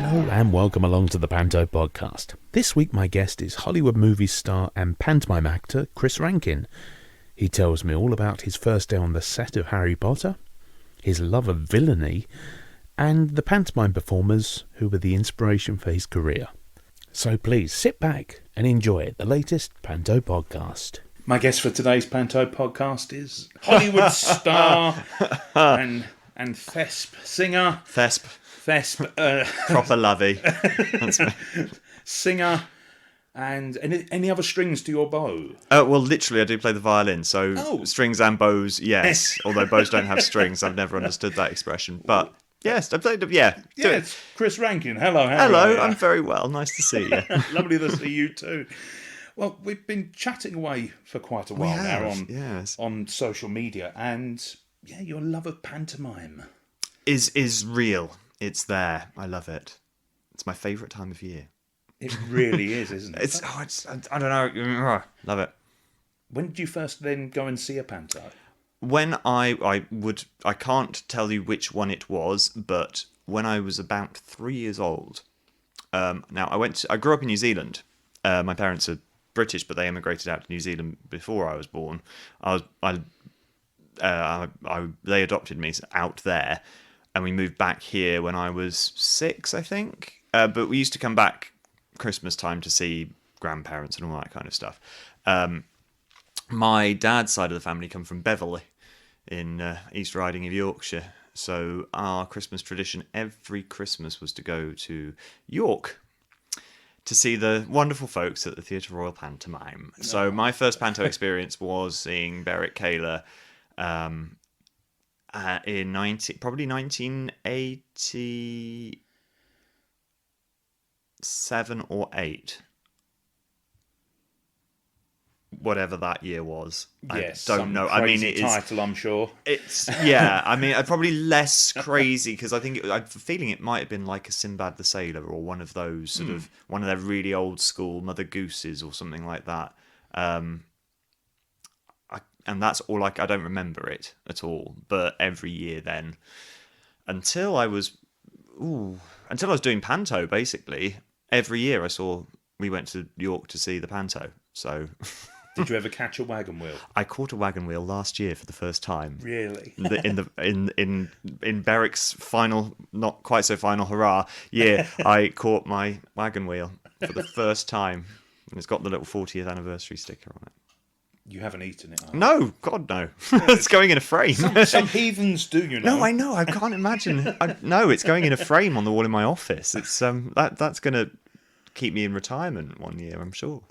Hello and welcome along to the Panto podcast. This week my guest is Hollywood movie star and pantomime actor Chris Rankin. He tells me all about his first day on the set of Harry Potter, his love of villainy, and the pantomime performers who were the inspiration for his career. So please sit back and enjoy the latest Panto podcast. My guest for today's Panto podcast is Hollywood star and Thesp singer. Thesp. Proper lovey. That's me. Singer. And any other strings to your bow? Well, literally, I do play the violin, so strings and bows, yes. Although bows don't have strings, I've never understood that expression. But yes, I played. Yes, Chris Rankin. Hello. Hello, I'm very well. Nice to see you. Lovely to see you too. Well, we've been chatting away for quite a while now on social media, and your love of pantomime is real. It's there. I love it. It's my favourite time of year. It really is, isn't it? I don't know. Love it. When did you first then go and see a panto? When I can't tell you which one it was, but when I was about 3 years old. Now I grew up in New Zealand. My parents are British, but they emigrated out to New Zealand before I was born. They adopted me out there, and we moved back here when I was 6, I think. But we used to come back Christmas time to see grandparents and all that kind of stuff. My dad's side of the family come from Beverley in East Riding of Yorkshire. So our Christmas tradition every Christmas was to go to York to see the wonderful folks at the Theatre Royal Pantomime. So my first panto experience was seeing Berwick Kayler in probably 1987 or 8. Whatever that year was. Yes, I don't know. Crazy title, I'm sure. It's probably less crazy because I think I'm feeling it might have been like a Sinbad the Sailor or one of those sort of one of their really old school Mother Gooses or something like that. And that's all. I don't remember it at all. But every year then, until I was doing panto, basically every year we went to York to see the panto. So. Did you ever catch a wagon wheel? I caught a wagon wheel last year for the first time. Really? In Berwick's final, not quite so final hurrah year, I caught my wagon wheel for the first time, and it's got the little 40th anniversary sticker on it. You haven't eaten it? No, God no. It's going in a frame. Some heathens do, you know. No, I know. I can't imagine. No, it's going in a frame on the wall in my office. It's that's going to keep me in retirement one year, I'm sure.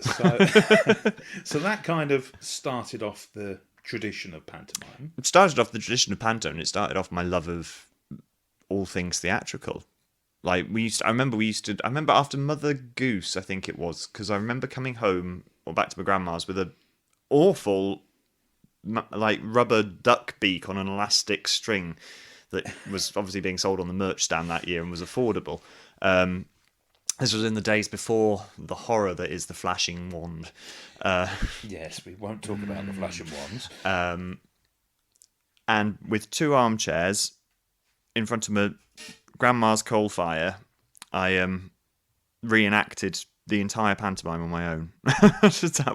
So that kind of started off the tradition of pantomime. It started off the tradition of panto, and it started off my love of all things theatrical. Like I remember after Mother Goose, I think it was, because I remember coming home or back to my grandma's with an awful like rubber duck beak on an elastic string that was obviously being sold on the merch stand that year and was affordable. This was in the days before the horror that is the flashing wand. Yes, we won't talk about the flashing wands. And with 2 armchairs in front of my grandma's coal fire, I reenacted the entire pantomime on my own. That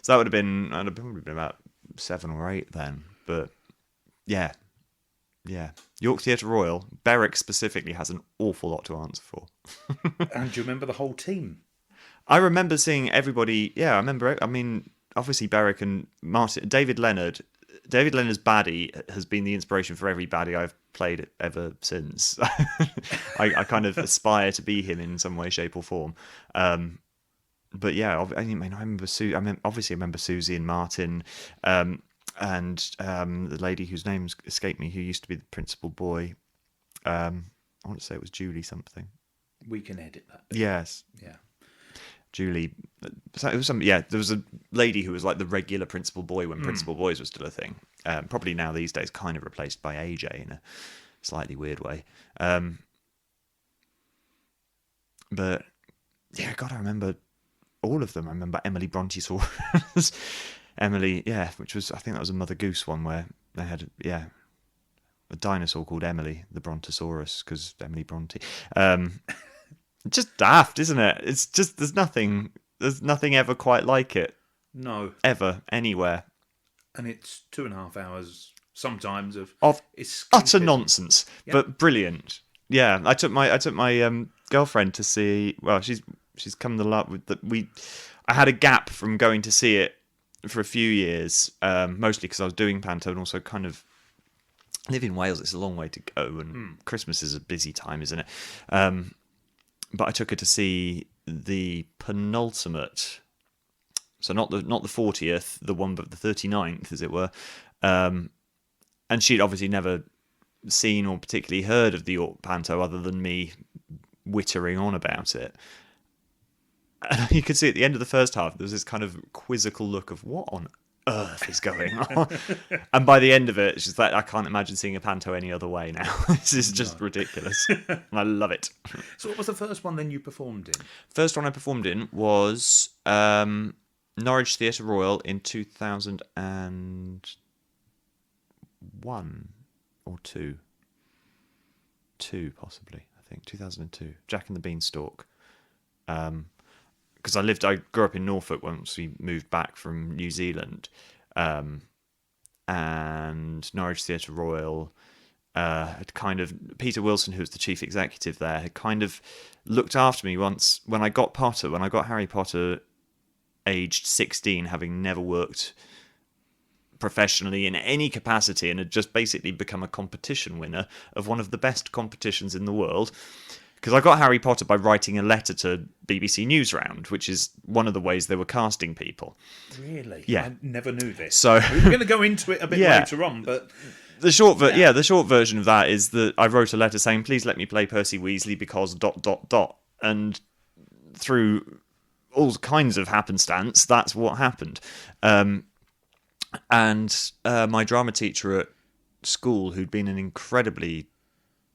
would have been, I'd have probably been about 7 or 8 then. But yeah. York Theatre Royal, Berwick specifically, has an awful lot to answer for. And do you remember the whole team? I remember seeing everybody. Yeah, I remember. I mean, obviously Berwick and Martin, David Leonard's baddie has been the inspiration for every baddie I've played ever since. I kind of aspire to be him in some way, shape, or form. But yeah, I remember obviously I remember Susie and Martin. And the lady whose name escaped me, who used to be the principal boy, I want to say it was Julie something. We can edit that bit. Yes. Yeah. Julie. So it was there was a lady who was like the regular principal boy when principal boys was still a thing. Probably now these days kind of replaced by AJ in a slightly weird way. But yeah, God, I remember all of them. I remember Emily Brontesaurus. Emily, which was, I think that was a Mother Goose one where they had, a dinosaur called Emily, the Brontosaurus, because Emily Bronte. Just daft, isn't it? It's just there's nothing ever quite like it No, ever anywhere. and it's 2.5 hours sometimes of Of utter escapism. nonsense, but brilliant. Yeah, I took my girlfriend to see. Well, she's come the lot with the we. I had a gap from going to see it for a few years, mostly because I was doing Panto and also kind of live in Wales. It's a long way to go, and Christmas is a busy time, isn't it? But I took her to see the penultimate, so not the 40th, the one but the 39th, as it were. And she'd obviously never seen or particularly heard of the York Panto other than me wittering on about it. And you could see at the end of the first half there was this kind of quizzical look of what on earth is going on. And by the end of it, she's like, I can't imagine seeing a Panto any other way now. This is just ridiculous. And I love it. So what was the first one then you performed in? First one I performed in was Norwich Theatre Royal in 2001 or two. Two, possibly, I think. 2002. Jack and the Beanstalk. Because I grew up in Norfolk once we moved back from New Zealand. And Norwich Theatre Royal had kind of, Peter Wilson, who was the chief executive there, had kind of looked after me once when I got Harry Potter aged 16, having never worked professionally in any capacity and had just basically become a competition winner of one of the best competitions in the world. Because I got Harry Potter by writing a letter to BBC Newsround, which is one of the ways they were casting people. Really? Yeah. I never knew this. So we were going to go into it a bit Yeah. later on, but the short version of that is that I wrote a letter saying, please let me play Percy Weasley because ... And through all kinds of happenstance, that's what happened. And my drama teacher at school, who'd been an incredibly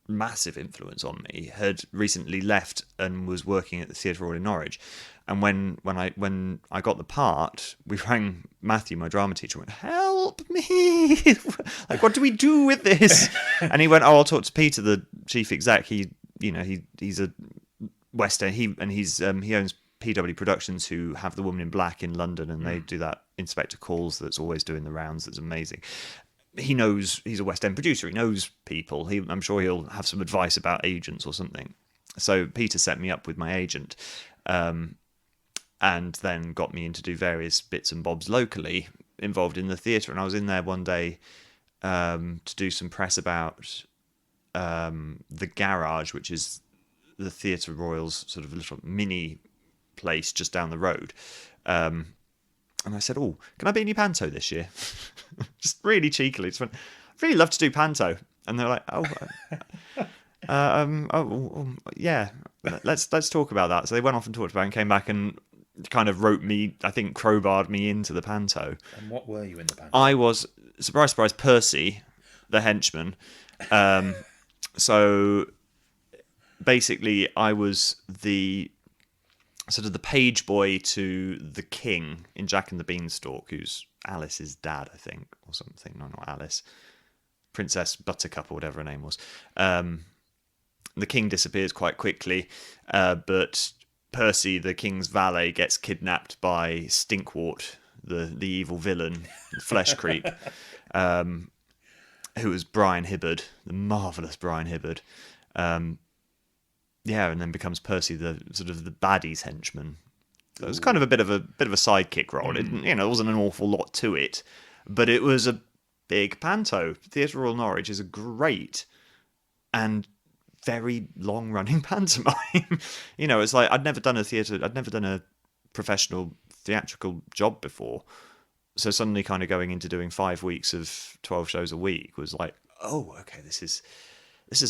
massive influence on me, had recently left and was working at the Theatre Royal in Norwich. And when I got the part, we rang Matthew, my drama teacher, and went, help me! Like, what do we do with this? And he went, oh, I'll talk to Peter, the chief exec. He's a West End. He owns PW Productions, who have The Woman in Black in London, and they do that Inspector Calls that's always doing the rounds. That's amazing. He knows, he's a West End producer. He knows people. I'm sure he'll have some advice about agents or something. So Peter set me up with my agent, and then got me in to do various bits and bobs locally involved in the theatre. And I was in there one day to do some press about the Garage, which is the Theatre Royal's sort of little mini place just down the road. And I said, oh, can I be in your Panto this year? Just really cheekily. Just went, I'd really love to do Panto. And they're like, yeah, let's talk about that. So they went off and talked about it and came back and kind of wrote me, I think crowbarred me into the Panto. And what were you in the Panto? I was, surprise, surprise, Percy, the henchman. So basically I was the sort of the page boy to the king in Jack and the Beanstalk, who's Alice's dad, I think, or something. No, not Alice. Princess Buttercup or whatever her name was. The king disappears quite quickly, but Percy, the king's valet, gets kidnapped by Stinkwort, the evil villain, the flesh creep, who was Brian Hibbard, the marvellous Brian Hibbard. Yeah, and then becomes Percy, the sort of the baddie's henchman. So it was kind of a bit of a sidekick role. It, there wasn't an awful lot to it, but it was a big Panto. Theatre Royal Norwich is a great and very long-running pantomime. It's like I'd never done a professional theatrical job before. So suddenly kind of going into doing 5 weeks of 12 shows a week was like, oh, okay, this is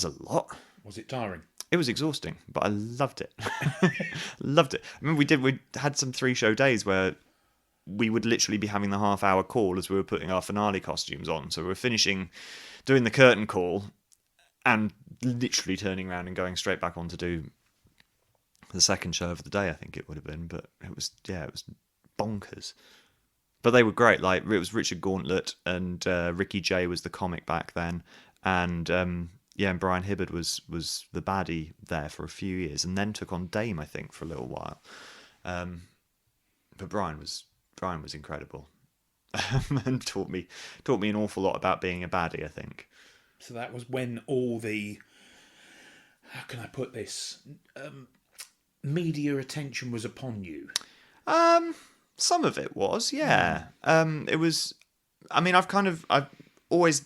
a lot. Was it tiring? It was exhausting, but I loved it. Loved it. I mean, we had some 3-show days where we would literally be having the half-hour call as we were putting our finale costumes on. So we were finishing doing the curtain call and literally turning around and going straight back on to do the second show of the day, I think it would have been. But it was bonkers. But they were great. Like, it was Richard Gauntlet and Ricky Jay was the comic back then. And Yeah, and Brian Hibbard was the baddie there for a few years, and then took on Dame, I think, for a little while. But Brian was incredible, and taught me an awful lot about being a baddie, I think. So that was when all the, how can I put this, media attention was upon you. Some of it was, yeah. It was. I mean, I've always,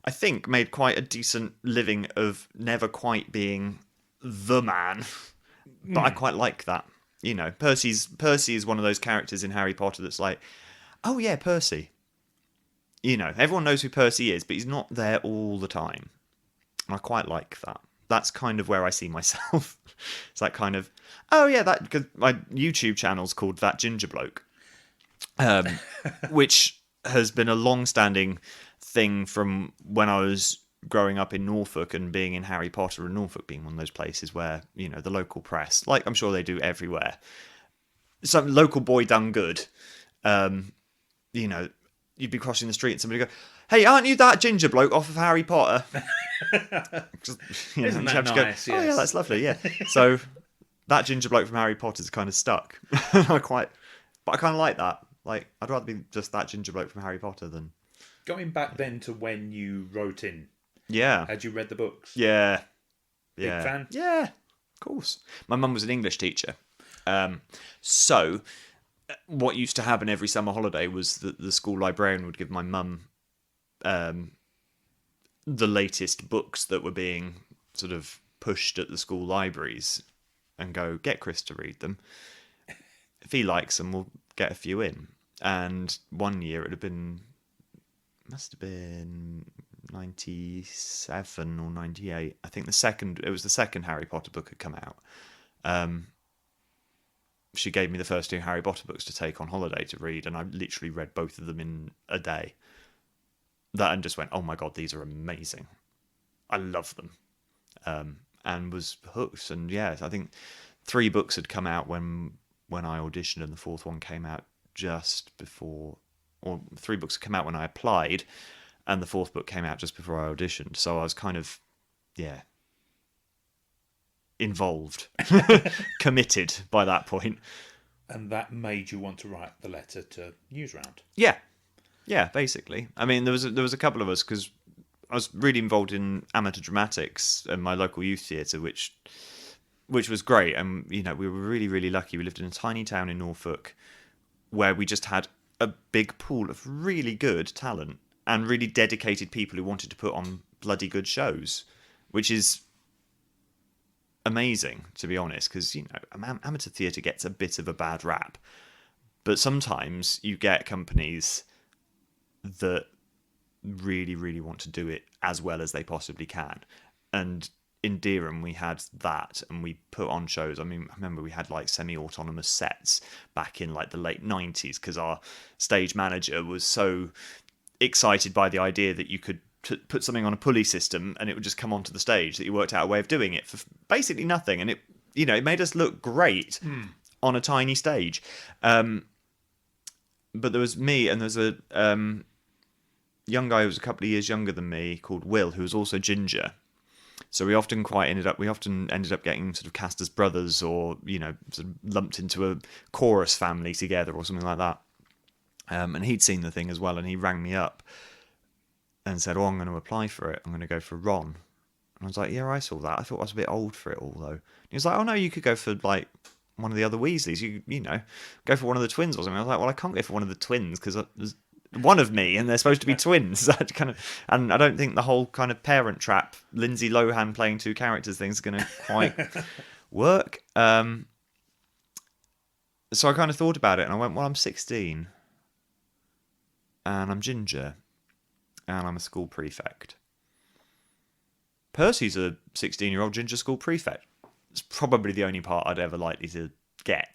I think, made quite a decent living of never quite being the man, but I quite like that. You know, Percy is one of those characters in Harry Potter that's like, oh yeah, Percy. You know, everyone knows who Percy is, but he's not there all the time. And I quite like that. That's kind of where I see myself. It's like kind of, oh yeah, that, because my YouTube channel's called That Ginger Bloke, which has been a long-standing thing from when I was growing up in Norfolk and being in Harry Potter, and Norfolk being one of those places where, you know, the local press, like I'm sure they do everywhere, some local boy done good, you know, you'd be crossing the street and somebody would go, hey, aren't you that ginger bloke off of Harry Potter? Isn't that nice? Oh yeah, that's lovely. Yeah. So that ginger bloke from Harry Potter's kind of stuck. But I kind of like that. Like, I'd rather be just that ginger bloke from Harry Potter than. Going back then to when you wrote in. Yeah. Had you read the books? Yeah. Big fan? Yeah, of course. My mum was an English teacher. So what used to happen every summer holiday was that the school librarian would give my mum the latest books that were being sort of pushed at the school libraries and go, get Chris to read them. If he likes them, we'll get a few in. And one year must have been 97 or 98. I think it was the second Harry Potter book had come out. She gave me the first two Harry Potter books to take on holiday to read, and I literally read both of them in a day. That and just went, oh my god, these are amazing. I love them. And was hooked. And yeah, I think 3 books had come out when I auditioned, and the 4th one came out just before, or 3 books had come out when I applied, and the 4th book came out just before I auditioned. So I was kind of, yeah, involved, committed by that point. And that made you want to write the letter to Newsround. Yeah, basically. I mean, there was a couple of us, because I was really involved in amateur dramatics and my local youth theatre, which was great. And you know, we were really, really lucky. We lived in a tiny town in Norfolk where we just had a big pool of really good talent and really dedicated people who wanted to put on bloody good shows, which is amazing, to be honest, because, you know, amateur theatre gets a bit of a bad rap, but sometimes you get companies that really, really want to do it as well as they possibly can. And in Dereham, we had that, and we put on shows. I mean, I remember we had like semi-autonomous sets back in like the late 90s, because our stage manager was so excited by the idea that you could put something on a pulley system and it would just come onto the stage, that you worked out a way of doing it for basically nothing. And it, you know, it made us look great on a tiny stage. But there was me, and there's a young guy who was a couple of years younger than me called Will, who was also ginger. So we often ended up getting sort of cast as brothers, or, you know, sort of lumped into a chorus family together or something like that. And he'd seen the thing as well, and he rang me up and said, oh, I'm going to apply for it. I'm going to go for Ron. And I was like, yeah, I saw that. I thought I was a bit old for it all, though. And he was like, oh, no, you could go for, like, one of the other Weasleys. You know, go for one of the twins or something. I was like, well, I can't go for one of the twins because there's one of me and they're supposed to be twins. And I don't think the whole kind of Parent Trap, Lindsay Lohan playing 2 characters thing is going to quite work. So I kind of thought about it, and I went, well, I'm 16 and I'm ginger and I'm a school prefect. Percy's a 16-year-old ginger school prefect. It's probably the only part I'd ever likely to get.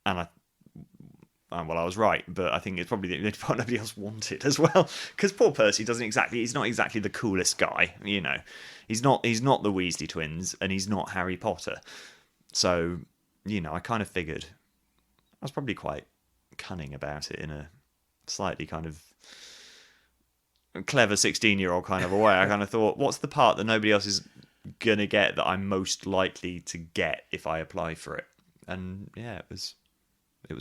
And I was right, but I think it's probably the only part nobody else wanted as well. Because poor Percy he's not exactly the coolest guy, you know. He's not the Weasley twins, and he's not Harry Potter. So, you know, I kind of figured I was probably quite cunning about it in a slightly kind of clever 16-year-old kind of a way. I kind of thought, what's the part that nobody else is gonna get that I'm most likely to get if I apply for it? And yeah, it was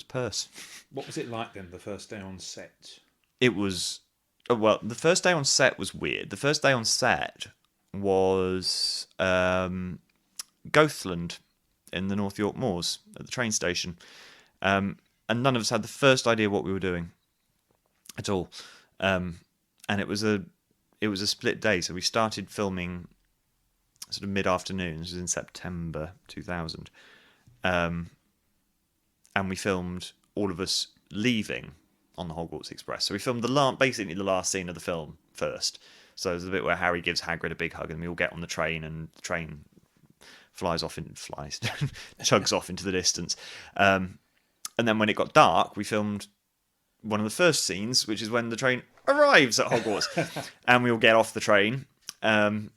Purse. What was it like then, the first day on set? It was well, the first day on set was weird. The first day on set was Goathland in the North York Moors at the train station, and none of us had the first idea what we were doing at all. And it was a split day, so we started filming sort of mid-afternoon. This was in September 2000, and we filmed all of us leaving on the Hogwarts Express. So we filmed basically the last scene of the film first. So there's a bit where Harry gives Hagrid a big hug, and we all get on the train, and the train chugs off into the distance. And then when it got dark, we filmed one of the first scenes, which is when the train arrives at Hogwarts, and we all get off the train in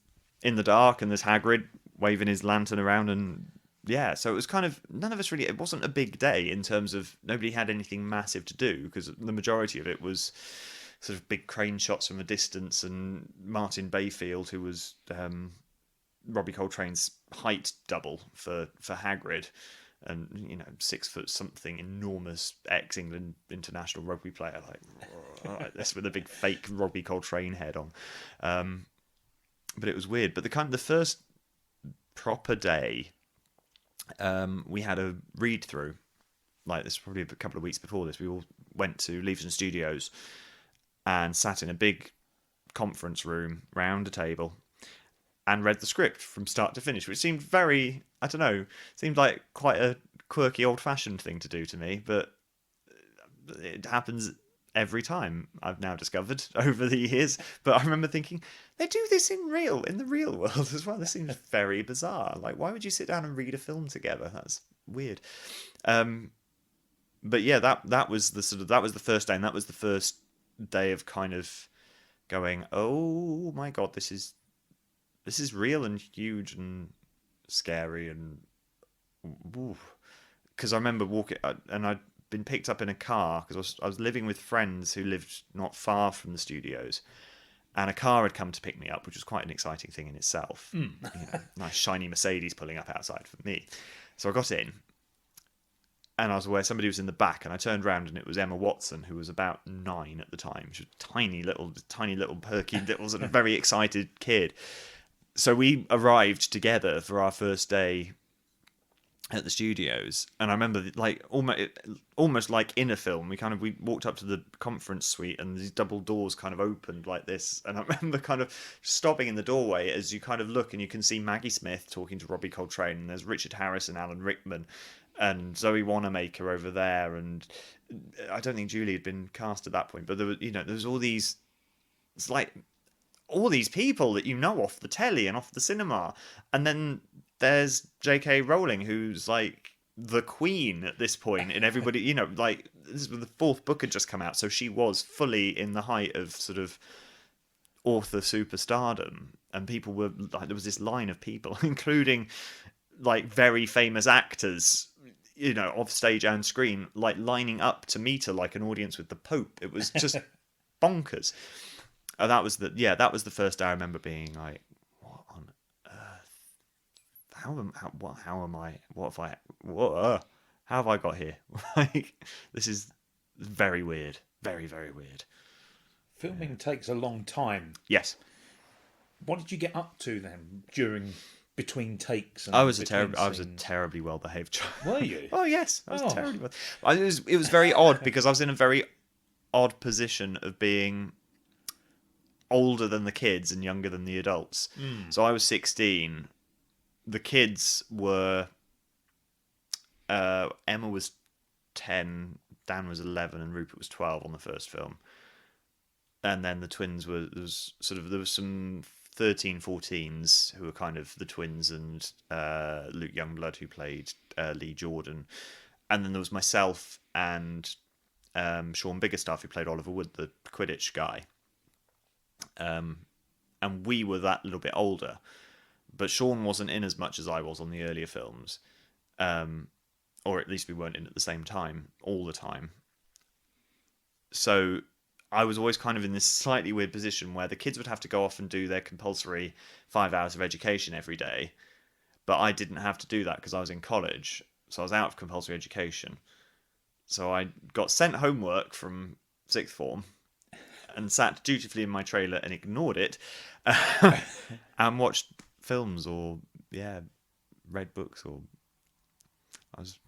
the dark, and there's Hagrid waving his lantern around, and yeah, so it was kind of, none of us really, it wasn't a big day in terms of, nobody had anything massive to do, because the majority of it was sort of big crane shots from a distance, and Martin Bayfield, who was Robbie Coltrane's height double for Hagrid, and 6 foot something, enormous ex-England international rugby player, like this with a big fake Robbie Coltrane head on. But it was weird. But the first proper day, we had a read through. Like, this was probably a couple of weeks before this. We all went to Leavesden Studios and sat in a big conference room round a table and read the script from start to finish, which seemed very, I don't know, seemed like quite a quirky, old-fashioned thing to do to me, but it happens every time, I've now discovered over the years. But I remember thinking, they do this in the real world as well. This seems very bizarre. Like, why would you sit down and read a film together? That's weird. But yeah, that was the first day, and that was the first day of kind of going, oh my god, this is real and huge and scary, and because I remember walking, and I'd been picked up in a car because I was living with friends who lived not far from the studios, and a car had come to pick me up, which was quite an exciting thing in itself. Nice shiny Mercedes pulling up outside for me. So I got in, and I was aware somebody was in the back, and I turned around, and it was Emma Watson, who was about 9 at the time. She was a tiny little perky little sort of very excited kid. So we arrived together for our first day at the studios, and I remember, like, almost like in a film, we walked up to the conference suite, and these double doors kind of opened like this, and I remember kind of stopping in the doorway as you kind of look, and you can see Maggie Smith talking to Robbie Coltrane, and there's Richard Harris and Alan Rickman and Zoe Wanamaker over there, and I don't think Julie had been cast at that point, but there was all these, it's like all these people that off the telly and off the cinema, and then there's J.K. Rowling, who's like the queen at this point, and everybody, like, this was the 4th book had just come out, so she was fully in the height of sort of author superstardom, and people were like, there was this line of people, including like very famous actors, off stage and screen, like lining up to meet her like an audience with the Pope. It was just bonkers. And that was the first day I remember being like, what on earth? How have I got here? Like, this is very weird. Very, very weird. Filming takes a long time. Yes. What did you get up to then between takes? And I was a terribly well behaved child. Were you? Oh yes, I was terribly well. It was very odd because I was in a very odd position of being older than the kids and younger than the adults. So I was 16. The kids were Emma was 10, Dan was 11, and Rupert was 12 on the first film. And then the twins there was some 13, 14s who were kind of the twins, and Luke Youngblood, who played Lee Jordan. And then there was myself and Sean Biggerstaff, who played Oliver Wood, the Quidditch guy. And we were that little bit older, but Sean wasn't in as much as I was on the earlier films, or at least we weren't in at the same time all the time. So I was always kind of in this slightly weird position where the kids would have to go off and do their compulsory 5 hours of education every day, but I didn't have to do that because I was in college, so I was out of compulsory education. So I got sent homework from sixth form and sat dutifully in my trailer and ignored it, and watched films or read books. Or I was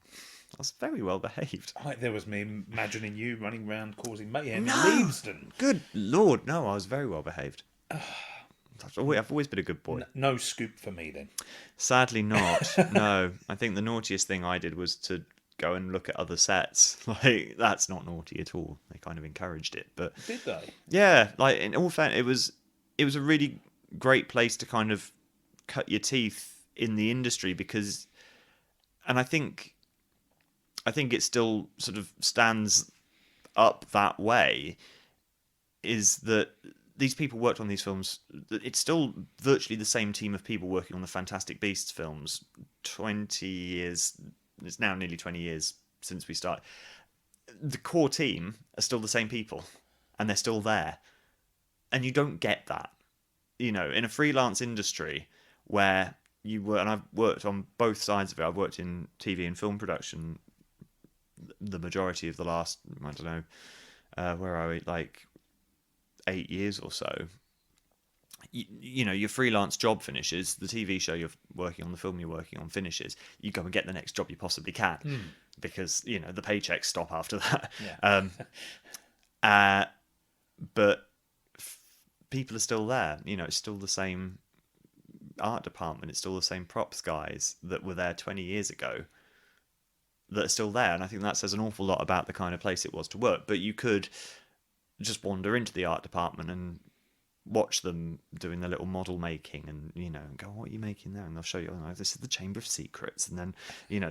very well behaved. There was me imagining you running around causing mayhem in No! Leavesden. Good Lord, no! I was very well behaved. I've always been a good boy. No scoop for me then. Sadly not. No. I think the naughtiest thing I did was to go and look at other sets. Like, that's not naughty at all. They kind of encouraged it. But Did they? yeah, like, in all fairness, it was a really great place to kind of cut your teeth in the industry, because, and I think it still sort of stands up that way, is that these people worked on these films. It's still virtually the same team of people working on the Fantastic Beasts films 20 years. It's now nearly 20 years since we started. The core team are still the same people, and they're still there. And you don't get that, in a freelance industry where you were, and I've worked on both sides of it. I've worked in TV and film production the majority of the last, I don't know, where are we, like 8 years or so. Your freelance job finishes, the TV show you're working on, the film you're working on finishes, you go and get the next job you possibly can, because the paychecks stop after that. But people are still there. It's still the same art department, it's still the same props guys that were there 20 years ago that are still there, and I think that says an awful lot about the kind of place it was to work. But you could just wander into the art department and watch them doing their little model making, and go, what are you making there? And they'll show you, this is the Chamber of Secrets, and then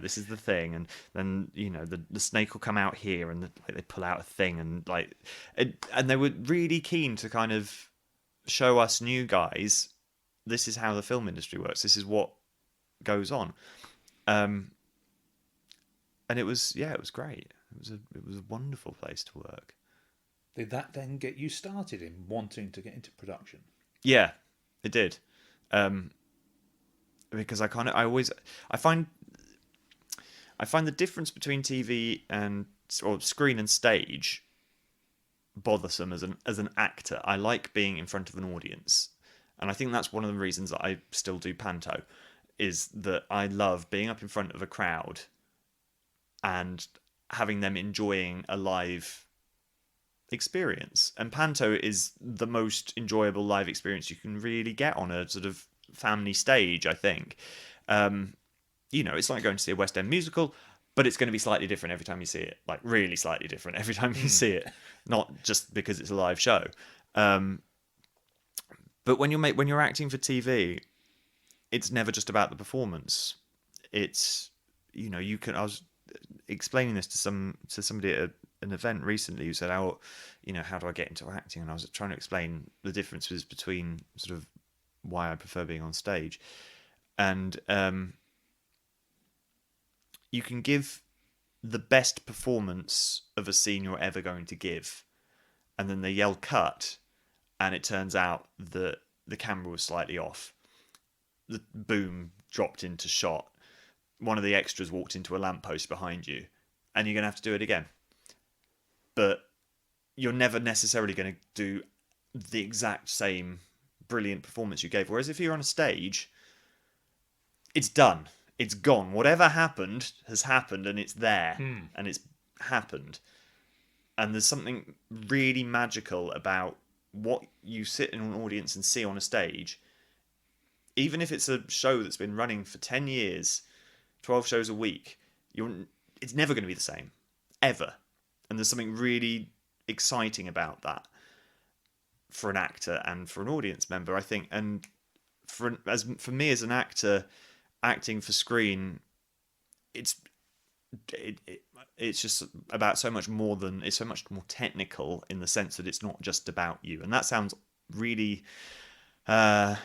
this is the thing, and then the snake will come out here, and they pull out a thing, and and they were really keen to kind of show us new guys, this is how the film industry works, this is what goes on. And it was great. It was a wonderful place to work. Did that then get you started in wanting to get into production? Yeah, it did. Because I find the difference between TV or screen and stage bothersome as an actor. I like being in front of an audience, and I think that's one of the reasons that I still do panto, is that I love being up in front of a crowd and having them enjoying a live experience. And panto is the most enjoyable live experience you can really get on a sort of family stage, I think. It's like going to see a West End musical, but it's going to be slightly different every time you see it, like really slightly different every time you see it, not just because it's a live show. But when you're acting for TV, it's never just about the performance. It's I was explaining this to somebody at an event recently who said, how do I get into acting? And I was trying to explain the differences between sort of why I prefer being on stage. And you can give the best performance of a scene you're ever going to give, and then they yell cut, and it turns out that the camera was slightly off. The boom dropped into shot. One of the extras walked into a lamppost behind you, and you're going to have to do it again. But you're never necessarily going to do the exact same brilliant performance you gave. Whereas if you're on a stage, it's done. It's gone. Whatever happened has happened, and it's there, and it's happened. And there's something really magical about what you sit in an audience and see on a stage. Even if it's a show that's been running for 10 years, 12 shows a week, it's never going to be the same, ever. And there's something really exciting about that for an actor and for an audience member, I think. And for me as an actor, acting for screen, it's just about so much more than, it's so much more technical in the sense that it's not just about you. And that sounds really, I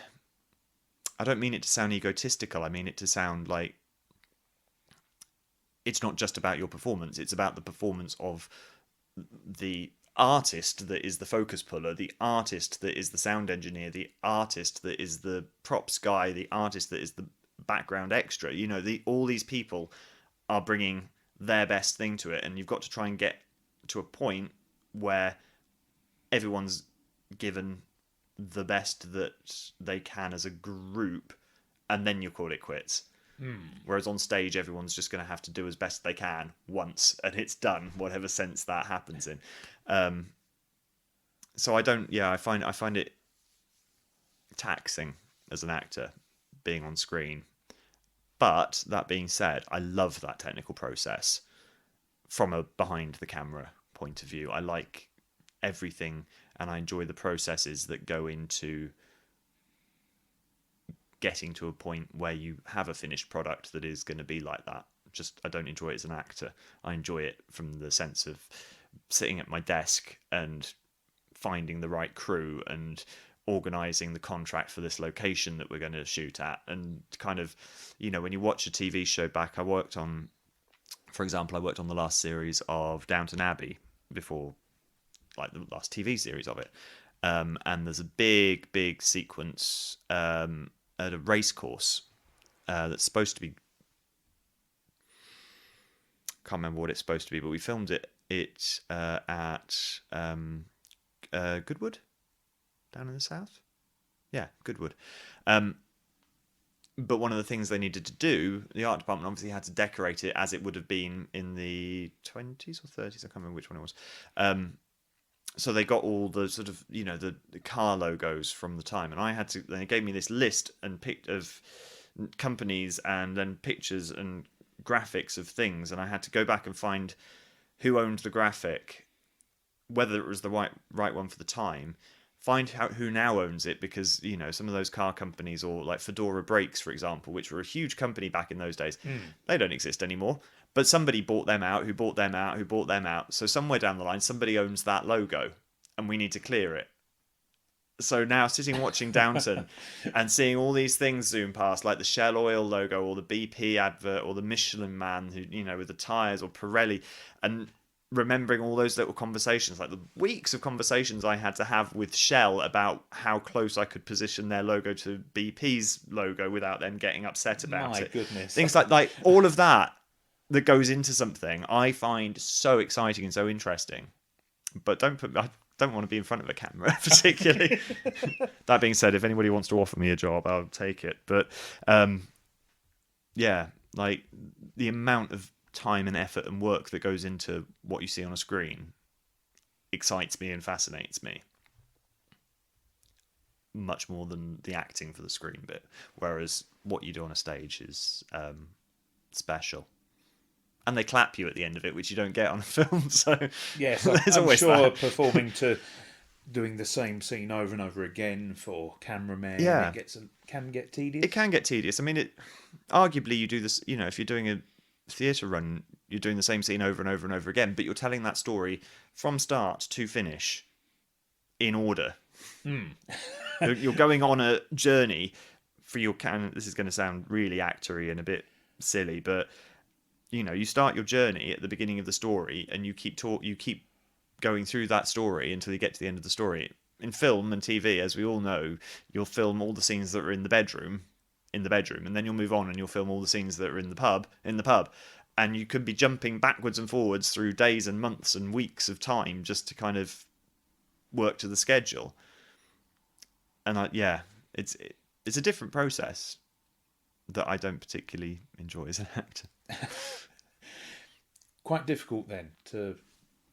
don't mean it to sound egotistical. I mean it to sound like it's not just about your performance. It's about the performance of the artist that is the focus puller, the artist that is the sound engineer, the artist that is the props guy, the artist that is the background extra. All these people are bringing their best thing to it, and you've got to try and get to a point where everyone's given the best that they can as a group, and then you call it quits. Whereas on stage, everyone's just going to have to do as best they can once, and it's done, whatever sense that happens in. So I find it taxing as an actor being on screen. But that being said, I love that technical process from a behind the camera point of view. I like everything, and I enjoy the processes that go into getting to a point where you have a finished product that is going to be like that. I don't enjoy it as an actor. I enjoy it from the sense of sitting at my desk and finding the right crew and organising the contract for this location that we're going to shoot at. And kind of, when you watch a TV show back, for example, I worked on the last series of Downton Abbey before, like the last TV series of it. And there's a big sequence at a race course that's supposed to be, can't remember what it's supposed to be, but we filmed it at Goodwood, down in the south. Yeah, Goodwood. But one of the things they needed to do, the art department obviously had to decorate it as it would have been in the 20s or 30s. I can't remember which one it was. So they got all the sort of, the car logos from the time. And they gave me this list and of companies and then pictures and graphics of things. And I had to go back and find who owned the graphic, whether it was the right one for the time, find out who now owns it, because some of those car companies, or like Fedora Brakes, for example, which were a huge company back in those days, they don't exist anymore. But somebody bought them out, who bought them out, who bought them out. So somewhere down the line, somebody owns that logo, and we need to clear it. So now sitting watching Downton and seeing all these things zoom past, like the Shell Oil logo or the BP advert or the Michelin man who, with the tyres, or Pirelli, and remembering all those little conversations, like the weeks of conversations I had to have with Shell about how close I could position their logo to BP's logo without them getting upset about it. My goodness. Things like all of that goes into something I find so exciting and so interesting. But I don't want to be in front of a camera particularly. That being said, if anybody wants to offer me a job, I'll take it. But yeah, like the amount of time and effort and work that goes into what you see on a screen excites me and fascinates me much more than the acting for the screen bit, whereas what you do on a stage is special, and they clap you at the end of it, which you don't get on a film. So yes, I'm sure that. Performing to doing the same scene over and over again for cameramen, yeah, it can get tedious. It can get tedious. I mean, arguably you do this, if you're doing a theatre run, you're doing the same scene over and over and over again, but you're telling that story from start to finish in order. You're going on a journey for your this is going to sound really actory and a bit silly, but you start your journey at the beginning of the story, and you keep going through that story until you get to the end of the story. In film and TV, as we all know, you'll film all the scenes that are in the bedroom, and then you'll move on and you'll film all the scenes that are in the pub, and you could be jumping backwards and forwards through days and months and weeks of time just to kind of work to the schedule. And it's a different process that I don't particularly enjoy as an actor. Quite difficult then to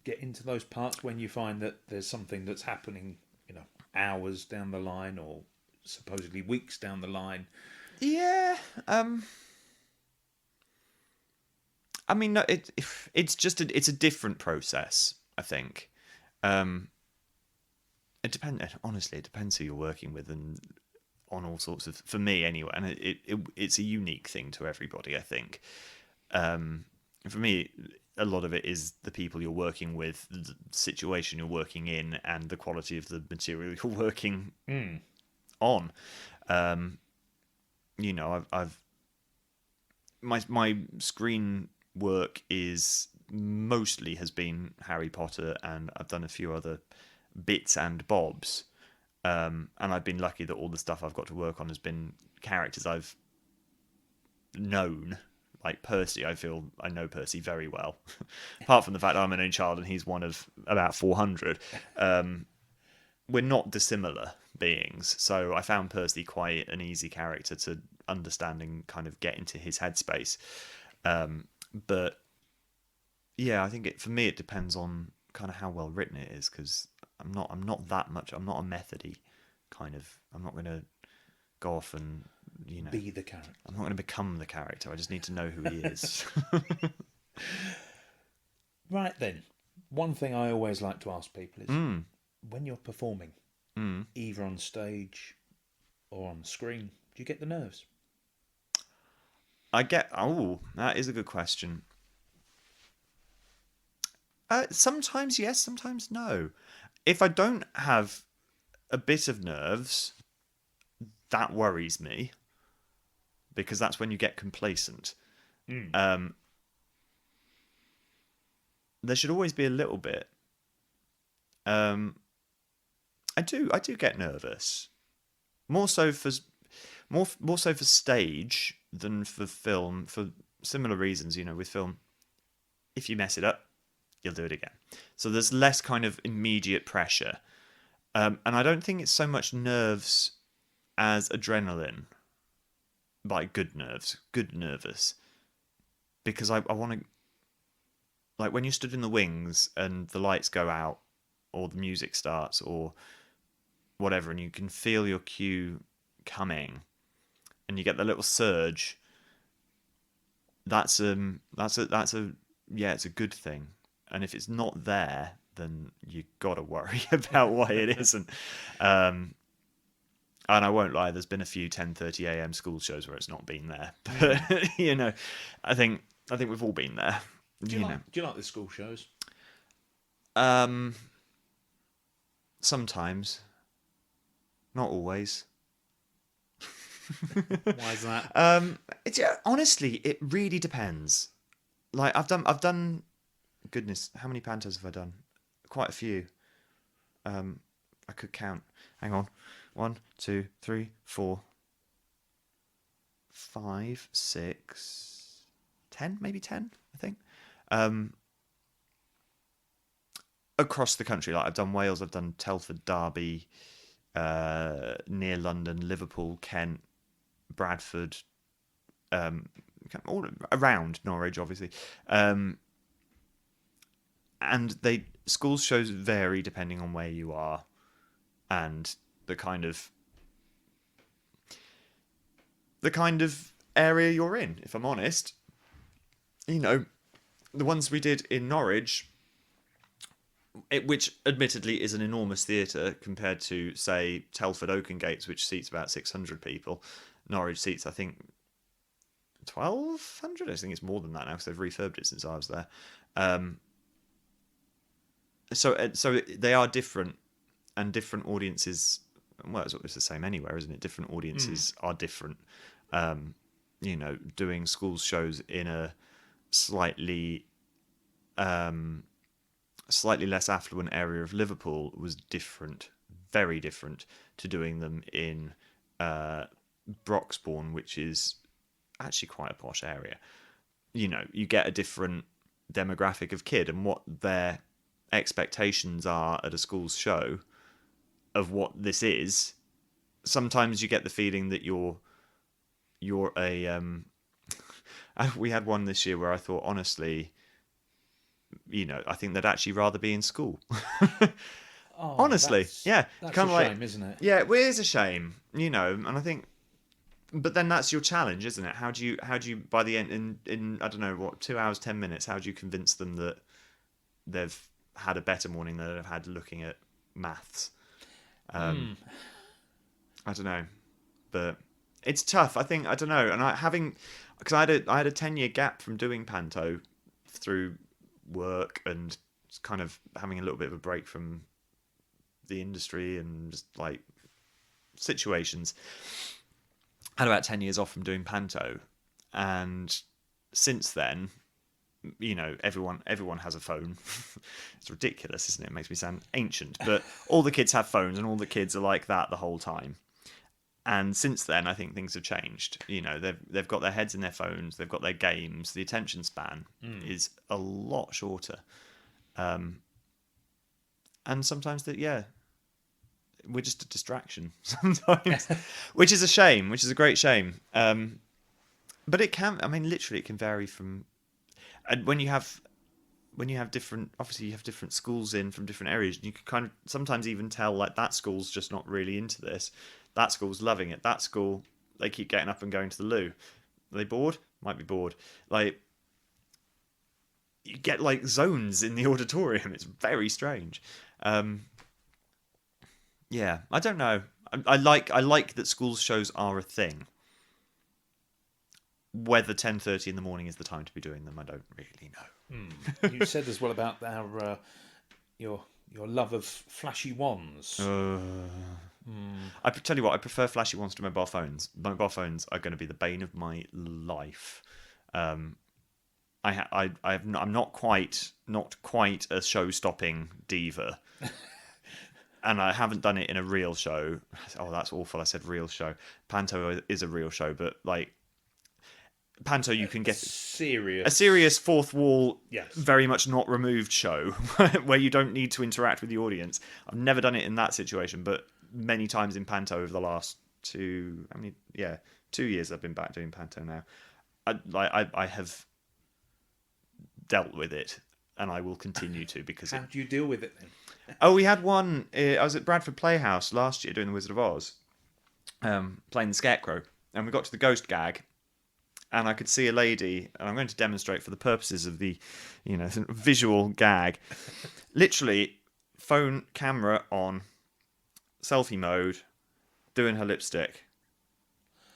get into those parts when you find that there's something that's happening, hours down the line or supposedly weeks down the line. Yeah. I mean, no, it's a different process, I think. It depends who you're working with and on all sorts of, for me anyway, and it's a unique thing to everybody, I think. For me, a lot of it is the people you're working with, the situation you're working in, and the quality of the material you're working on. I've my screen work is mostly has been Harry Potter, and I've done a few other bits and bobs. And I've been lucky that all the stuff I've got to work on has been characters I've known. Like Percy, I feel I know Percy very well. Apart from the fact that I'm an only child and he's one of about 400. We're not dissimilar beings, so I found Percy quite an easy character to understand and kind of get into his headspace. But yeah, I think for me it depends on kind of how well written it is, because I'm not that much. I'm not a methody kind of. I'm not going to go off and Be the character. I'm not going to become the character. I just need to know who he is. Right then, one thing I always like to ask people is when you're performing, either on stage or on screen, do you get the nerves? That is a good question. Sometimes yes, sometimes no. If I don't have a bit of nerves, that worries me, because that's when you get complacent. There should always be a little bit. I do get nervous, more so for stage than for film, for similar reasons. With film, if you mess it up, you'll do it again. So there's less kind of immediate pressure, and I don't think it's so much nerves as adrenaline. Like good nervous, because I want to, like when you stood in the wings and the lights go out or the music starts or whatever, and you can feel your cue coming and you get the little surge. It's a good thing. And if it's not there, then you gotta worry about why it isn't. And I won't lie, there's been a few 10:30 a.m. school shows where it's not been there. But I think we've all been there. Do you like the school shows? Sometimes, not always. Why is that? Honestly, it really depends. Like I've done. Goodness, how many pantos have I done? Quite a few. I could count. Hang on. 1, 2, 3, 4, 5, 6, 10, maybe 10, I think. Across the country, like I've done Wales, I've done Telford, Derby, near London, Liverpool, Kent, Bradford, all around Norwich, obviously. And school shows vary depending on where you are and the kind of area you're in, if I'm honest. The ones we did in Norwich, which admittedly is an enormous theatre compared to, say, Telford Oakengates, which seats about 600 people. Norwich seats, I think, 1,200? I think it's more than that now because they've refurbed it since I was there. So they are different, and different audiences. Well, it's the same anywhere, isn't it? Different audiences are different. Doing school shows in a slightly less affluent area of Liverpool was different, very different to doing them in Broxbourne, which is actually quite a posh area. You get a different demographic of kid and what their expectations are at a school's show of what this is. Sometimes you get the feeling that you're a we had one this year where I thought, honestly, I think they'd actually rather be in school. Honestly, that's kind of a shame, isn't it? Yeah, it is a shame, and I think, but then that's your challenge, isn't it? How do you by the end in I don't know what, 2 hours 10 minutes, how do you convince them that they've had a better morning than they've had looking at maths? I don't know, but it's tough. I think, I don't know, and because I had a 10-year gap from doing Panto through work and kind of having a little bit of a break from the industry and just like situations. I had about 10 years off from doing Panto, and since then everyone has a phone. It's ridiculous, isn't it? It makes me sound ancient, but all the kids have phones, and all the kids are like that the whole time. And since then, I think things have changed. They've got their heads in their phones, they've got their games. The attention span is a lot shorter, and sometimes we're just a distraction sometimes, which is a shame, which is a great shame. But it can, literally, it can vary from, and when you have different, obviously you have different schools in from different areas, and you can kind of sometimes even tell, like, that school's just not really into this. That school's loving it. That school, they keep getting up and going to the loo. Are they bored? Might be bored. Like, you get like zones in the auditorium. It's very strange. Yeah, I don't know. I like that schools shows are a thing. Whether 10:30 in the morning is the time to be doing them, I don't really know. You said as well about our your love of flashy wands. I tell you what, I prefer flashy ones to mobile phones. Mobile phones are going to be the bane of my life. I'm not quite a show-stopping diva, and I haven't done it in a real show. Oh, that's awful. I said real show. Panto is a real show, but like Panto, you can get a serious fourth wall, yes, very much not removed show where you don't need to interact with the audience. I've never done it in that situation, but many times in Panto over the last 2 years I've been back doing Panto now. I have dealt with it, and I will continue to, because how do you deal with it then? Oh, we had one. I was at Bradford Playhouse last year doing The Wizard of Oz, playing the Scarecrow, and we got to the ghost gag, and I could see a lady, and I'm going to demonstrate for the purposes of the, visual gag, literally phone camera on, selfie mode, doing her lipstick,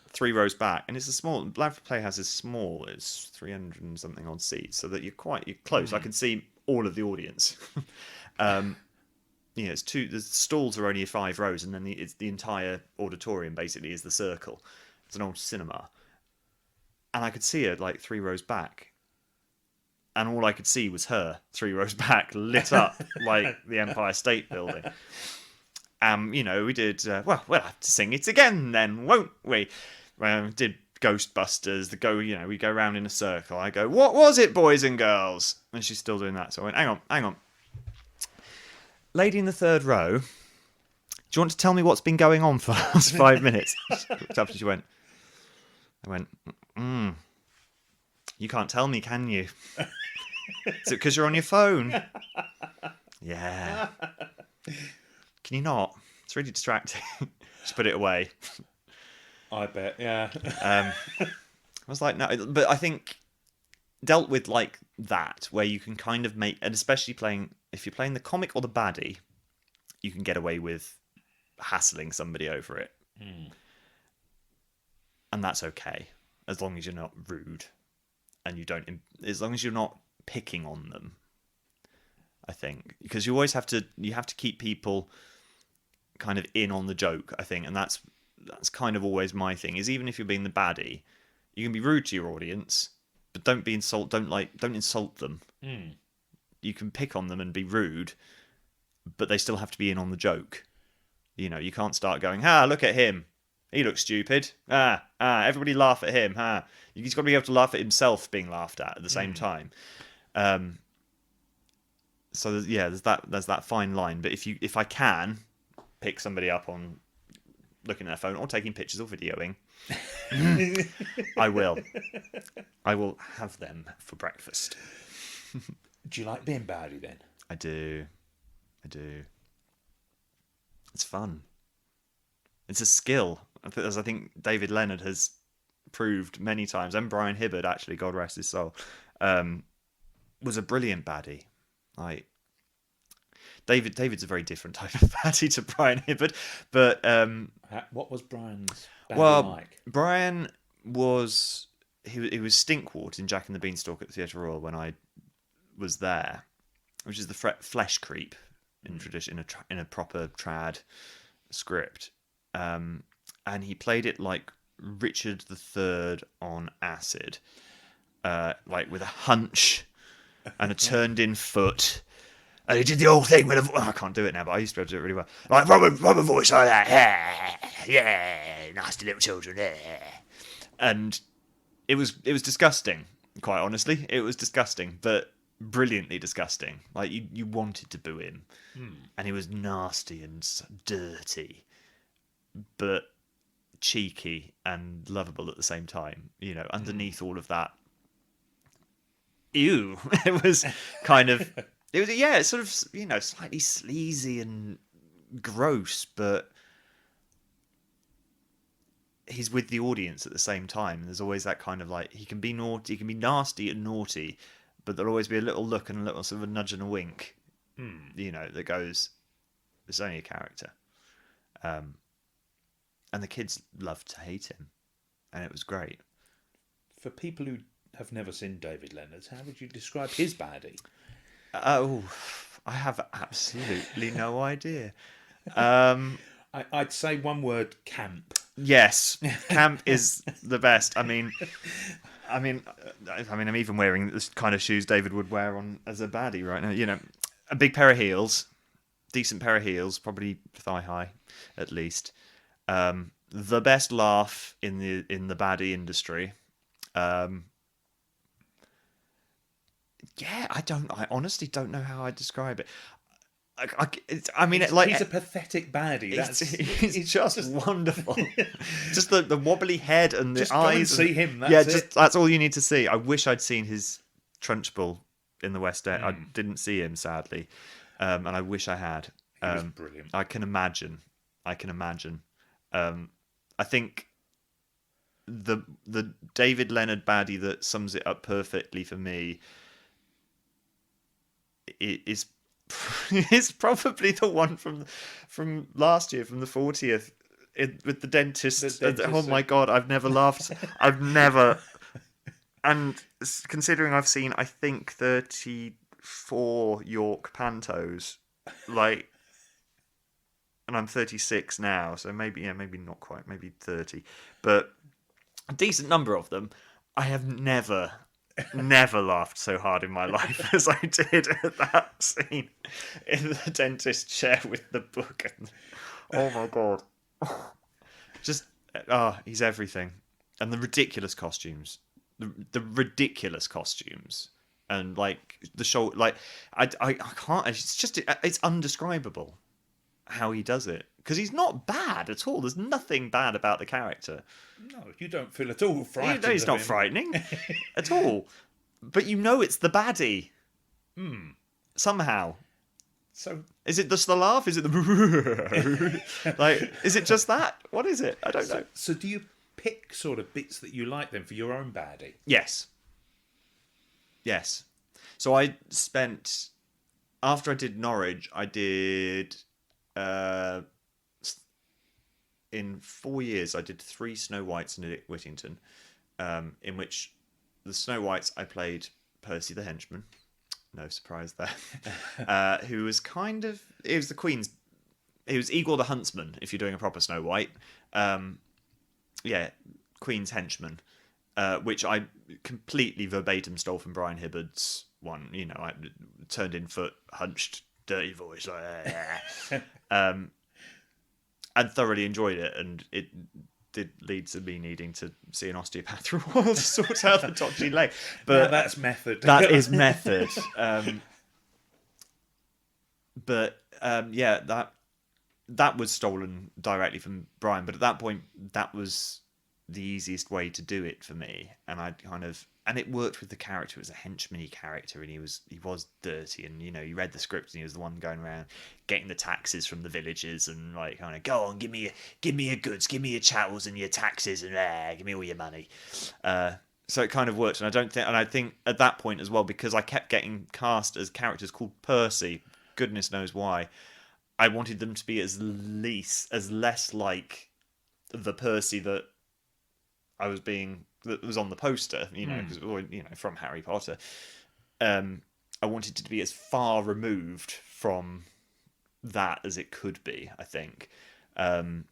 3 rows back, and it's a small. Bradford Playhouse is small. It's 300 and something odd seats, so that you're close. I can see all of the audience. It's the stalls are only 5 rows, and then it's the entire auditorium basically is the circle. It's an old cinema, and I could see her like 3 rows back, and all I could see was her 3 rows back, lit up like the Empire State Building. We did. We'll have to sing it again then, won't we? Did Ghostbusters. We go round in a circle. I go, what was it, boys and girls? And she's still doing that. So I went, hang on. Lady in the 3rd row, do you want to tell me what's been going on for the last 5 minutes? She looked up and she went, you can't tell me, can you? Is it because you're on your phone? Yeah. Can you not? It's really distracting. Just put it away. I bet, yeah. I was like, no, but I think dealt with like that, where you can kind of make, and especially if you're playing the comic or the baddie, you can get away with hassling somebody over it. And that's okay, as long as you're not rude, and as long as you're not picking on them, I think, because you always have to keep people kind of in on the joke, I think, and that's kind of always my thing, is even if you're being the baddie, you can be rude to your audience, but don't insult them. You can pick on them and be rude, but they still have to be in on the joke. You can't start going, look at him, he looks stupid, everybody laugh at him, he's got to be able to laugh at himself being laughed at the same time. So there's that fine line. But if I can pick somebody up on looking at their phone or taking pictures or videoing, I will have them for breakfast. Do you like being baddie then? I do. It's fun. It's a skill, as I think David Leonard has proved many times, and Brian Hibbard, actually, God rest his soul, was a brilliant baddie. Like, David's a very different type of baddie to Brian Hibbard, but what was Brian's baddie like? Brian was he was Stinkwart in Jack and the Beanstalk at the Theatre Royal when I was there, which is the flesh creep in tradition, in a proper trad script, and he played it like Richard III on acid, like with a hunch, and a turned-in foot. And he did the whole thing with I can't do it now, but I used to be able to do it really well. Like Robert voice like that. Yeah, nasty little children. Yeah. And it was disgusting, quite honestly. It was disgusting, but brilliantly disgusting. Like you wanted to boo him. And he was nasty and dirty, but cheeky and lovable at the same time. You know, underneath all of that, ew. It was kind of, it was, yeah, it's sort of, you know, slightly sleazy and gross, but he's with the audience at the same time. There's always that kind of like, he can be naughty, he can be nasty and naughty, but there'll always be a little look and a little sort of a nudge and a wink, you know, that goes, it's only a character. And the kids loved to hate him, and it was great. For people who have never seen David Leonard, how would you describe his baddie? Oh, I have absolutely no idea. I'd say one word: camp. Yes, camp is the best. I mean, I'm even wearing the kind of shoes David would wear on as a baddie right now. You know, a big pair of heels, decent pair of heels, probably thigh high, at least. The best laugh in the baddie industry. Yeah, I honestly don't know how I describe it. He's a pathetic baddie. He's just wonderful. Just the wobbly head and the just eyes. Go and see him. That's all you need to see. I wish I'd seen his Trunchbull in the West End. I didn't see him, sadly, and I wish I had. He was brilliant. I can imagine. I think the David Leonard baddie that sums it up perfectly for me is probably the one from last year, from the 40th, with the dentist. Oh my god, I've never laughed. I've never. And considering I've seen, I think, 34 York Pantos, like, and I'm 36 now, so maybe not quite, maybe 30, but a decent number of them. I have never laughed so hard in my life as I did at that scene in the dentist chair with the book. And, oh my god, just he's everything, and the ridiculous costumes, the ridiculous costumes, and like the show, like I can't. It's undescribable how he does it, because he's not bad at all. There's nothing bad about the character. No, you don't feel at all frightened. He's not frightening at all. But you know it's the baddie. Somehow. So is it just the laugh? Is it the like? Is it just that? What is it? I don't know. So do you pick sort of bits that you like then for your own baddie? Yes. So I spent, after I did Norwich, I did. In 4 years, I did 3 Snow Whites in Whittington, in which the Snow Whites I played Percy the henchman. No surprise there. Who was kind of, it was the Queen's, it was Igor the huntsman, if you're doing a proper Snow White. Queen's henchman, which I completely verbatim stole from Brian Hibbard's one. You know, I turned in foot, hunched, dirty voice, like and thoroughly enjoyed it, and it did lead to me needing to see an osteopath for a while to sort out the dodgy leg. But now that's method. That is method. That was stolen directly from Brian. But at that point, that was the easiest way to do it for me, and it worked with the character. It was a henchman-y character, and he was dirty, and you know, you read the script, and he was the one going around getting the taxes from the villagers, and like, kind of, go on, give me your goods, give me your chattels and your taxes, and give me all your money. So it kind of worked, and I think at that point as well, because I kept getting cast as characters called Percy, goodness knows why, I wanted them to be as less like the Percy that was on the poster, you know, from Harry Potter. I wanted it to be as far removed from that as it could be, I think. And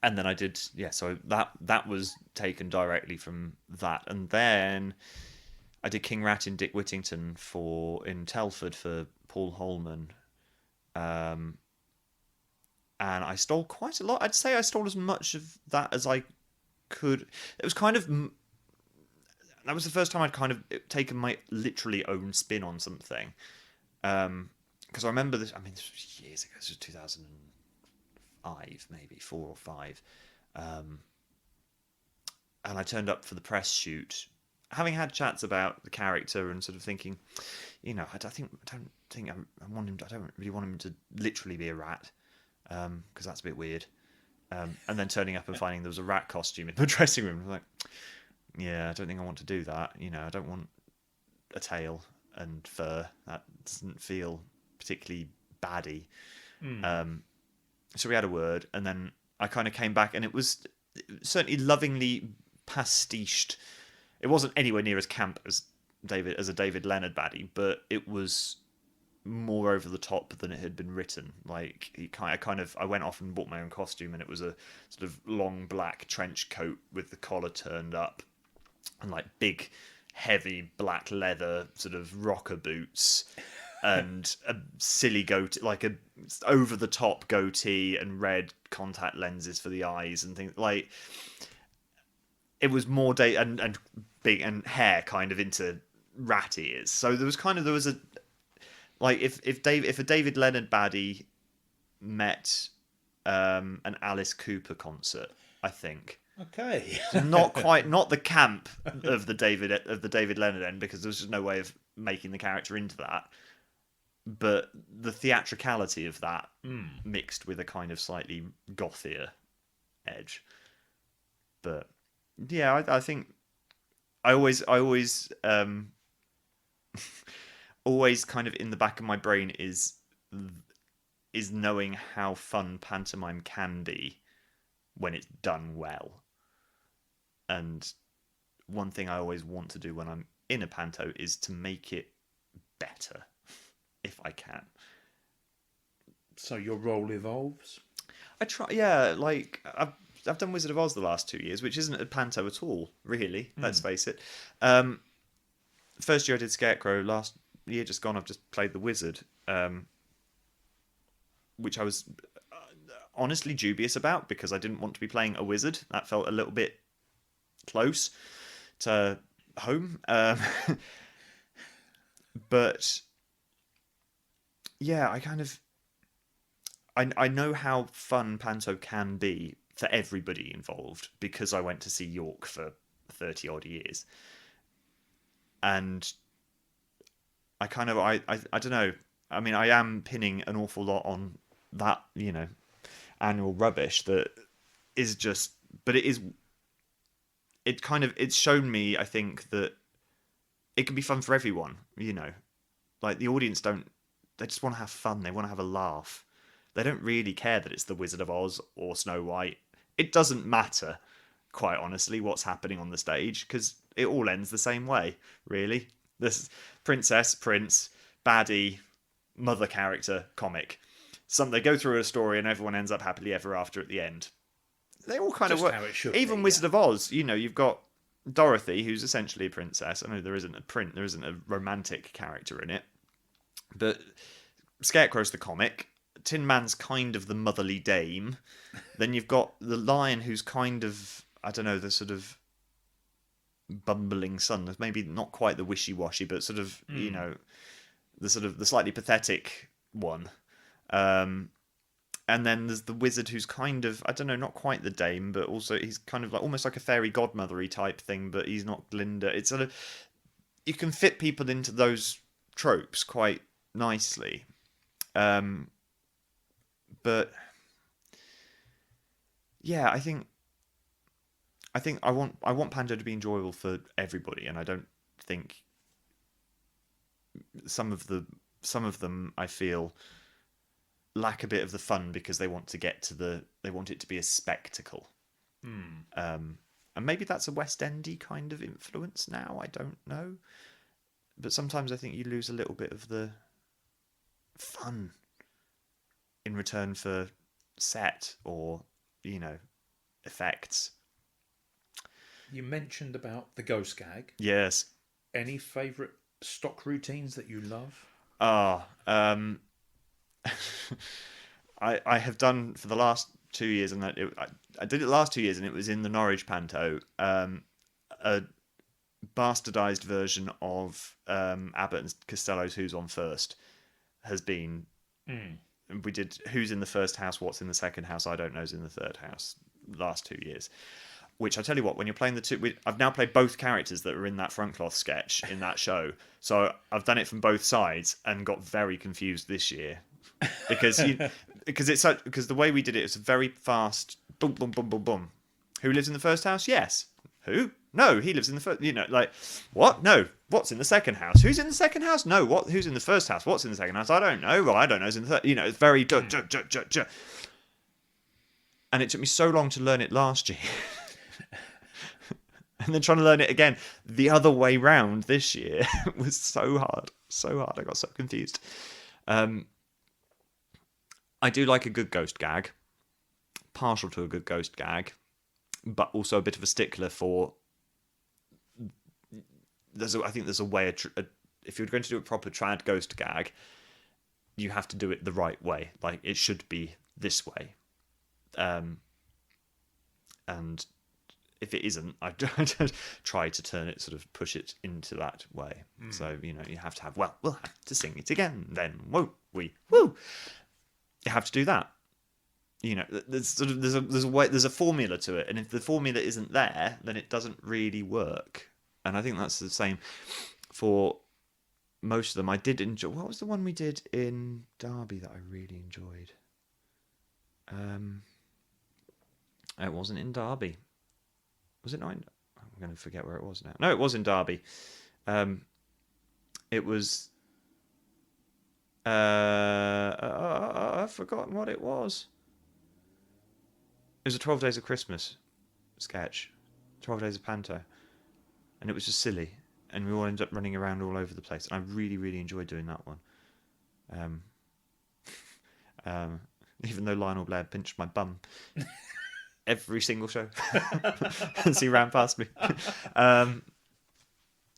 then I did, so that was taken directly from that. And then I did King Rat in Dick Whittington in Telford for Paul Holman. And I stole quite a lot. I'd say I stole as much of that as I could. It was kind of... That was the first time I'd kind of taken my literally own spin on something. Because I remember this... I mean, this was years ago. This was 2005, maybe, 4 or 5. And I turned up for the press shoot, having had chats about the character and sort of thinking, I don't really want him to literally be a rat, because that's a bit weird. And then turning up and finding there was a rat costume in the dressing room. I was like, yeah, I don't think I want to do that. I don't want a tail and fur. That doesn't feel particularly baddie. So we had a word, and then I kind of came back, and it was certainly lovingly pastiched. It wasn't anywhere near as camp as a David Leonard baddie, but it was more over the top than it had been written. Like I went off and bought my own costume, and it was a sort of long black trench coat with the collar turned up, and like big, heavy black leather sort of rocker boots, and a silly goatee, like a over the top goatee, and red contact lenses for the eyes and things like. It was more and big and hair kind of into rat ears. So there was a like if a David Leonard baddie met an Alice Cooper concert, I think. Okay. Not the camp of the David Leonard end, because there was just no way of making the character into that. But the theatricality of that mixed with a kind of slightly gothier edge. But yeah, I think I always always kind of in the back of my brain is knowing how fun pantomime can be when it's done well. And one thing I always want to do when I'm in a panto is to make it better, if I can. So your role evolves? I try, yeah, like I've done Wizard of Oz the last 2 years, which isn't a panto at all, really. Let's face it. First year I did Scarecrow. Last year just gone, I've just played the Wizard, which I was honestly dubious about, because I didn't want to be playing a wizard. That felt a little bit close to home. But yeah, I know how fun panto can be for everybody involved, because I went to see York for 30 odd years. And I don't know. I mean, I am pinning an awful lot on that, annual rubbish that is just, but it's shown me, I think, that it can be fun for everyone, like the audience they just want to have fun. They want to have a laugh. They don't really care that it's the Wizard of Oz or Snow White. It doesn't matter, quite honestly, what's happening on the stage, because it all ends the same way, really. This princess, prince, baddie, mother character, comic. They go through a story and everyone ends up happily ever after at the end. They all kind Just of work. how it should Even be, Wizard of Oz, you've got Dorothy, who's essentially a princess. I know there isn't a romantic character in it, but Scarecrow's the comic. Tin Man's kind of the motherly dame. Then you've got the lion, who's kind of, I don't know, the sort of bumbling son. Maybe not quite the wishy-washy, but sort of, the slightly pathetic one. And then there's the wizard, who's kind of, I don't know, not quite the dame, but also he's kind of like almost like a fairy godmothery type thing, but he's not Glinda. It's sort of, you can fit people into those tropes quite nicely. But yeah, I think I want Panto to be enjoyable for everybody, and I don't think some of them I feel lack a bit of the fun, because they want it to be a spectacle. And maybe that's a West Endy kind of influence now, I don't know. But sometimes I think you lose a little bit of the fun in return for set or, effects. You mentioned about the ghost gag. Yes. Any favourite stock routines that you love? I have done for the last 2 years, and I did it the last 2 years, and it was in the Norwich Panto, a bastardized version of Abbott and Costello's Who's on First has been. We did Who's in the First House, What's in the Second House, I Don't Know's in the Third House, last 2 years. Which I tell you what, when you're playing I've now played both characters that were in that front cloth sketch in that show. So I've done it from both sides and got very confused this year because because the way we did it was very fast. Boom, boom, boom, boom, boom. Who lives in the first house? Yes. Who? No, he lives in the first. Like what? No. What's in the second house? Who's in the second house? No. What? Who's in the first house? What's in the second house? I don't know. Well, I don't know. Who's in the third. It's very. And it took me so long to learn it last year. And then trying to learn it again the other way round this year was so hard. So hard. I got so confused. I do like a good ghost gag. Partial to a good ghost gag. But also a bit of a stickler for... I think there's a way... if you're going to do a proper trad ghost gag, you have to do it the right way. Like, it should be this way. And... if it isn't, I try to turn it, sort of push it into that way. So, you have to have, we'll have to sing it again, then won't we? Woo! You have to do that. There's a formula to it, and if the formula isn't there, then it doesn't really work. And I think that's the same for most of them. I did enjoy. What was the one we did in Derby that I really enjoyed? It wasn't in Derby. Was it not? I'm going to forget where it was now. No, it was in Derby. It was. I've forgotten what it was. It was a 12 Days of Christmas sketch, 12 Days of Panto, and it was just silly, and we all ended up running around all over the place. And I really, really enjoyed doing that one. Even though Lionel Blair pinched my bum. Every single show as he ran past me.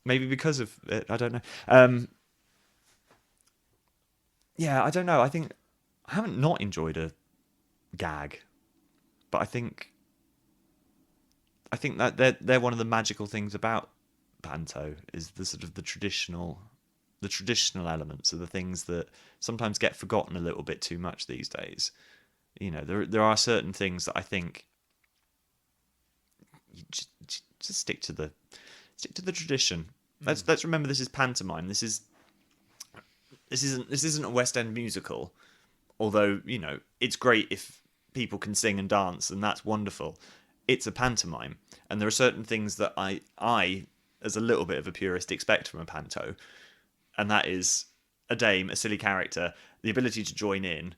Maybe because of it, I don't know. I don't know. I think I haven't not enjoyed a gag, but I think that they're one of the magical things about Panto is the sort of the traditional elements are the things that sometimes get forgotten a little bit too much these days. There are certain things that I think you just stick to the tradition. Let's remember this is pantomime. This isn't a West End musical. Although it's great if people can sing and dance, and that's wonderful. It's a pantomime, and there are certain things that I as a little bit of a purist expect from a panto, and that is a dame, a silly character, the ability to join in,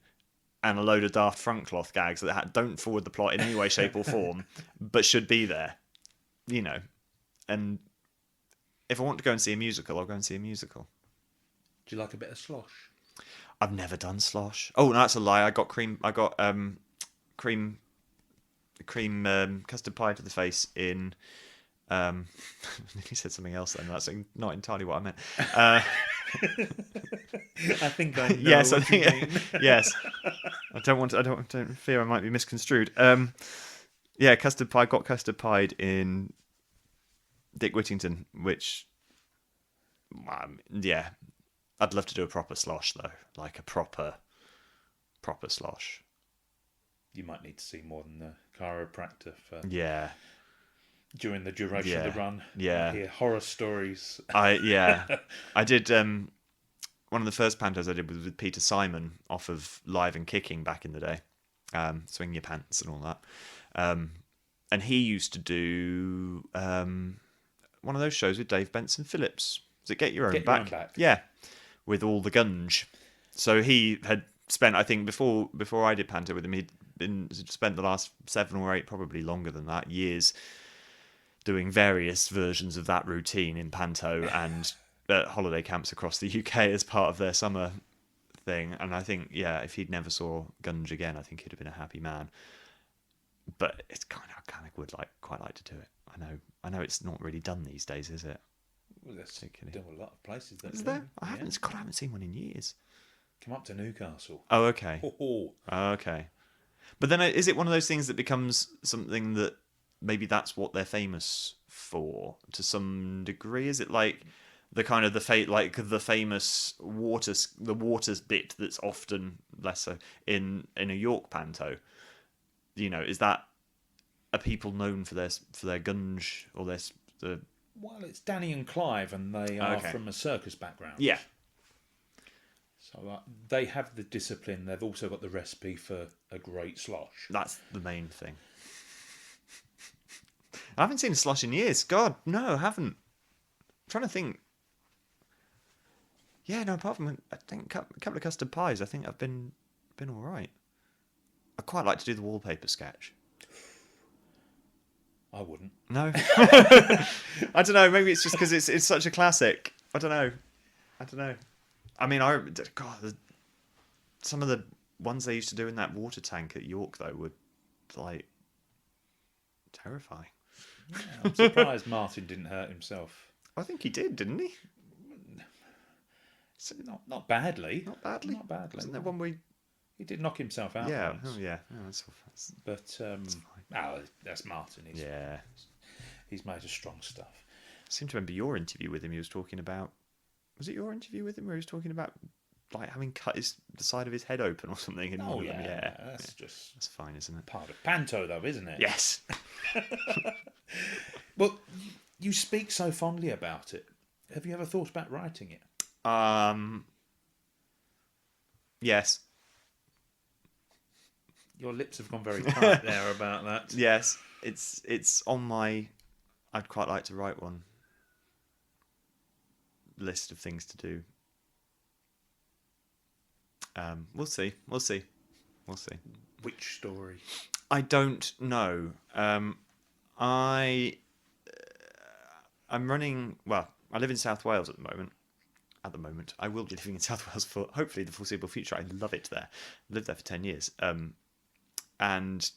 and a load of daft front cloth gags that don't forward the plot in any way, shape, or form, but should be there, And if I want to go and see a musical, I'll go and see a musical. Do you like a bit of slosh? I've never done slosh. Oh, no, that's a lie. I got cream custard pie to the face in. He said something else then. That's not entirely what I meant. I think I know. Yes, what you mean. Yes. I don't fear I might be misconstrued. Custard pie. Got custard pied in Dick Whittington, which, I'd love to do a proper slosh though, like a proper slosh. You might need to see more than the chiropractor for during the duration of the run. Yeah, I hear horror stories. I did one of the first pantos I did was with Peter Simon off of Live and Kicking back in the day, Swing Your Pants and all that. And he used to do one of those shows with Dave Benson Phillips. Does it Get Your Own Back? Yeah, with all the gunge. So he had spent, I think, before I did Panto with him, he'd spent the last 7 or 8, probably longer than that, years doing various versions of that routine in Panto and at holiday camps across the UK as part of their summer thing. And I think, if he'd never saw gunge again, I think he'd have been a happy man. But it's I kind of would quite like to do it. I know it's not really done these days, is it? Well, there's particularly. still a lot of places that Is do. there? I Yeah. haven't. God, I haven't seen one in years. Come up to Newcastle. Oh, okay. Oh. Okay. But then is it one of those things that becomes something that maybe that's what they're famous for to some degree? Is it like the kind of the famous the waters bit that's often less so in a York panto? You know, is that are people known for their gunge or the Well, it's Danny and Clive, and they are Okay. from a circus background. yeah. So they have the discipline. They've also got the recipe for a great slosh. That's the main thing. I haven't seen a slosh in years. God, no, I haven't. I'm trying to think. Yeah, no, apart from I think a couple of custard pies, I think I've been all right. I quite like to do the wallpaper sketch. I wouldn't. No, I don't know. Maybe it's just because it's such a classic. I don't know. I mean, some of the ones they used to do in that water tank at York though were like terrifying. Yeah, I'm surprised Martin didn't hurt himself. I think he did, didn't he? Not badly. Not badly. Not badly. Isn't there one we? He did knock himself out. Yeah. Once. Oh, yeah. Oh, that's But that's Martin. yeah. He's made of strong stuff. I seem to remember your interview with him. He was talking about. Was it your interview with him where he was talking about like having cut the side of his head open or something? And Oh one of them? yeah, that's fine, isn't it? part of Panto, though, isn't it? Yes. Well, you speak so fondly about it. Have you ever thought about writing it? Yes. Your lips have gone very tight there about that. Yes. It's on my. I'd quite like to write one. List of things to do. We'll see. Which story? I don't know. I'm running. Well, I live in South Wales at the moment. I will be living in South Wales for hopefully the foreseeable future. I love it there. I lived there for 10 years. And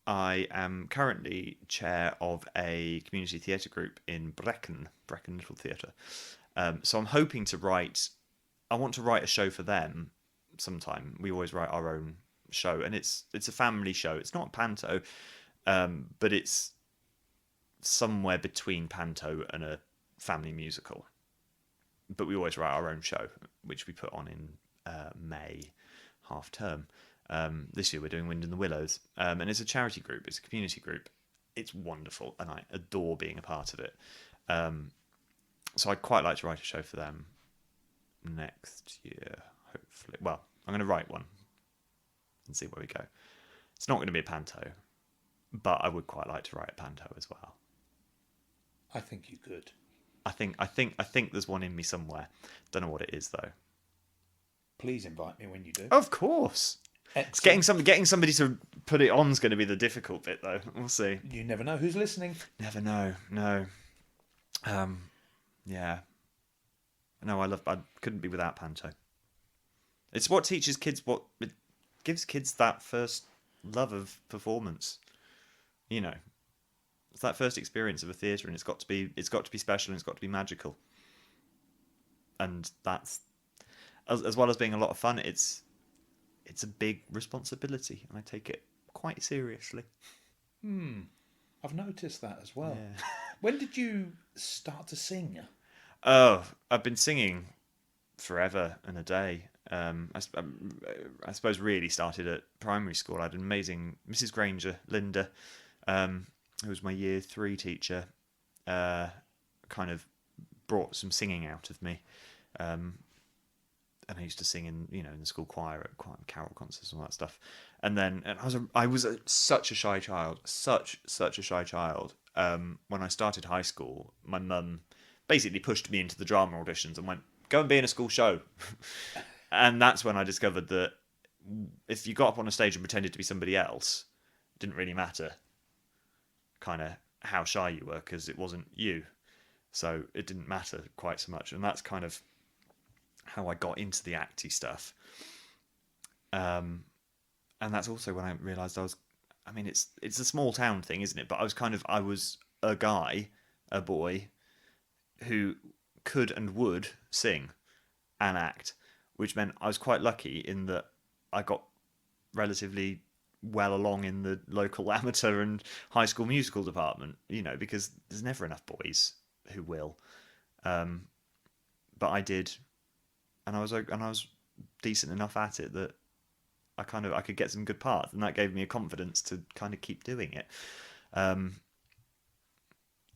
I am currently chair of a community theatre group in Brecon Little Theatre. So I'm hoping to write. I want to write a show for them sometime. We always write our own show, and it's a family show. It's not panto, but it's somewhere between panto and a family musical. But we always write our own show, which we put on in May, half term. This year we're doing Wind in the Willows, and it's a charity group. It's a community group. It's wonderful, and I adore being a part of it. So I'd quite like to write a show for them next year, hopefully. Well, I'm going to write one and see where we go. It's not going to be a panto, but I would quite like to write a panto as well. I think you could. I think there's one in me somewhere. Don't know what it is though. Please invite me when you do. Of course. It's getting somebody to put it on is going to be the difficult bit though. We'll see. You never know who's listening. Never know. No. Yeah. No, I couldn't be without panto. It's what teaches kids it gives kids that first love of performance. You know. It's that first experience of a theatre, and it's got to be special, and it's got to be magical. And that's as well as being a lot of fun, it's a big responsibility, and I take it quite seriously. I've noticed that as well. Yeah. When did you start to sing? Oh, I've been singing forever and a day. I suppose really started at primary school. I had an amazing Mrs. Granger, Linda, who was my year 3 teacher, kind of brought some singing out of me. And I used to sing in the school choir at carol concerts and all that stuff. And I was such a shy child, such a shy child. When I started high school, my mum basically pushed me into the drama auditions and went, "Go and be in a school show." And that's when I discovered that if you got up on a stage and pretended to be somebody else, it didn't really matter kind of how shy you were, because it wasn't you. So it didn't matter quite so much. And that's kind of how I got into the acty stuff. And that's also when I realised it's a small town thing, isn't it? But I was a guy, a boy, who could and would sing and act, which meant I was quite lucky in that I got relatively well along in the local amateur and high school musical department, because there's never enough boys who will. But I did, and I was decent enough at it that I could get some good parts, and that gave me a confidence to kind of keep doing it.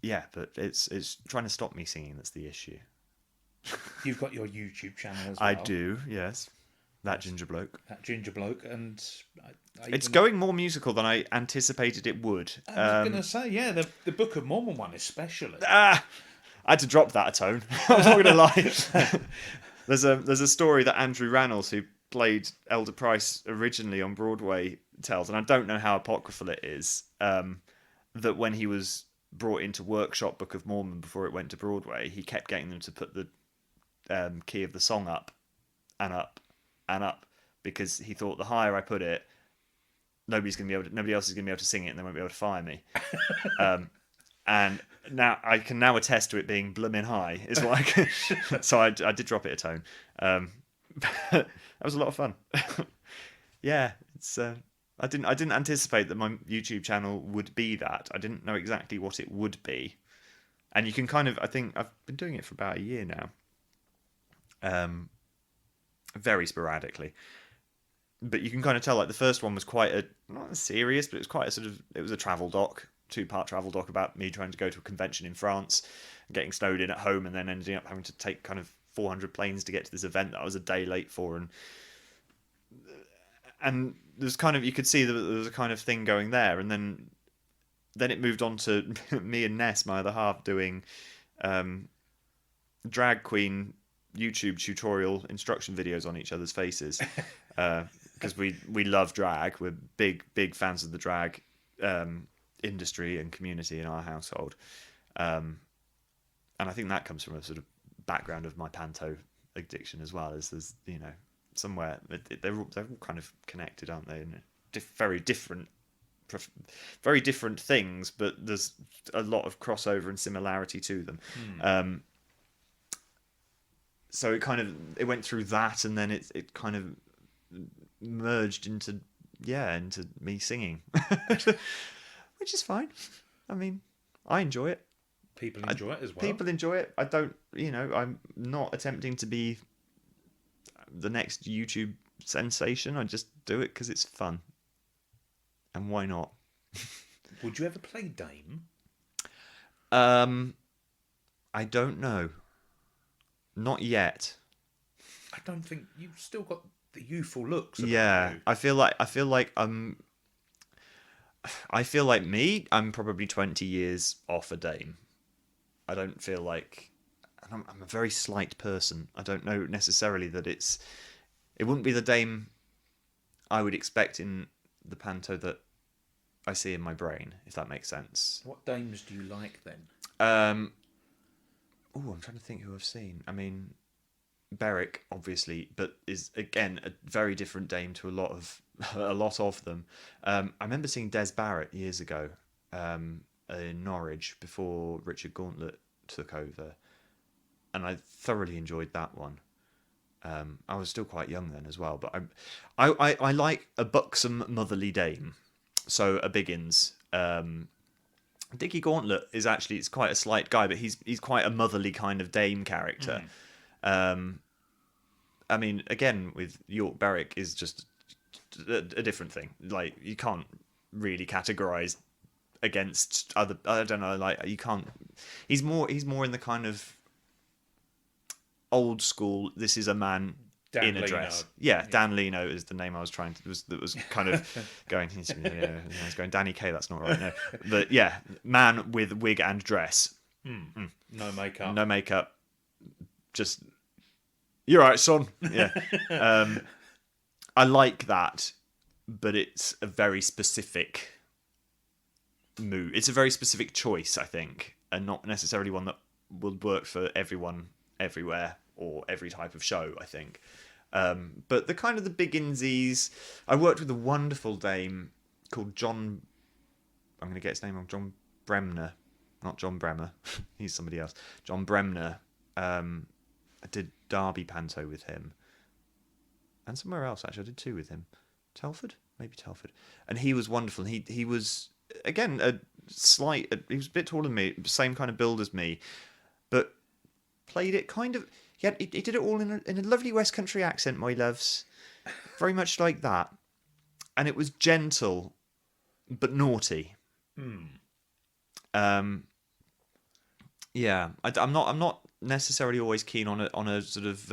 Yeah, but it's trying to stop me singing that's the issue. You've got your YouTube channel as well. I do, yes. That ginger bloke. And it's going more musical than I anticipated it would. I was going to say, yeah, the Book of Mormon one especially. I had to drop that a tone. I'm not going to lie. There's a story that Andrew Rannells, who played Elder Price originally on Broadway, tells, and I don't know how apocryphal it is, that when he was brought into workshop Book of Mormon before it went to Broadway, he kept getting them to put the key of the song up and up and up, because he thought the higher I put it, nobody else is going to be able to sing it, and they won't be able to fire me. And now I can attest to it being blooming high. Is what I can. So I did drop it a tone. That was a lot of fun. Yeah, it's. I didn't anticipate that my YouTube channel would be that. I didn't know exactly what it would be, and you can I think I've been doing it for about a year now. Very sporadically, but you can kind of tell, like, the first one was quite not serious, but it was quite it was a travel doc, 2-part travel doc about me trying to go to a convention in France, getting snowed in at home, and then ending up having to take kind of 400 planes to get to this event that I was a day late for, and there's kind of, you could see that there was a kind of thing going there, and then it moved on to me and Ness, my other half, doing drag queen YouTube tutorial instruction videos on each other's faces, because we love drag. We're big fans of the drag industry and community in our household, and I think that comes from a sort of background of my panto addiction as well. As there's somewhere they're all kind of connected, aren't they? And very different things, but there's a lot of crossover and similarity to them. So it went through that, and then it kind of merged into me singing, which is fine. I mean, I enjoy it. People enjoy it as well. People enjoy it. I don't, I'm not attempting to be the next YouTube sensation. I just do it because it's fun, and why not? Would you ever play Dame? I don't know. Not yet. I don't think you've still got the youthful looks. Yeah, you. I feel like I'm probably 20 years off a Dame. I don't feel like, I'm a very slight person. I don't know necessarily that it wouldn't be the Dame I would expect in the panto that I see in my brain, if that makes sense. What dames do you like then? I'm trying to think who I've seen. I mean, Beric, obviously, but is again a very different Dame to a lot of them. I remember seeing Des Barrett years ago in Norwich before Richard Gauntlet took over, and I thoroughly enjoyed that one. I was still quite young then as well, but I like a buxom motherly Dame, so a Biggins. Dickie Gauntlet it's quite a slight guy, but he's quite a motherly kind of Dame character. I mean, again, with York, Beric is just a different thing. Like, you can't really categorize against other. I don't know. Like, you can't. He's more in the kind of old school. This is a man Dan in a Leno. dress. Yeah, Dan Leno is the name I was trying to. That was kind of going. I was going Danny Kaye. That's not right. No, but yeah, man with wig and dress. No makeup. No makeup. Just, you're right, son. Yeah. I like that, but it's a very specific move. It's a very specific choice, I think, and not necessarily one that will work for everyone, everywhere, or every type of show, I think. But the kind of the Bigginsies, I worked with a wonderful Dame called John. I'm going to get his name wrong. John Bremner. not John Bremer. He's somebody else. John Bremner. I did Derby Panto with him, and somewhere else actually. I did 2 with him. Telford, maybe Telford, and he was wonderful. He was again he was a bit taller than me, same kind of build as me, but played it kind of. He did it all in a lovely West Country accent, my loves, very much like that, and it was gentle, but naughty. Yeah, I'm not necessarily always keen on a sort of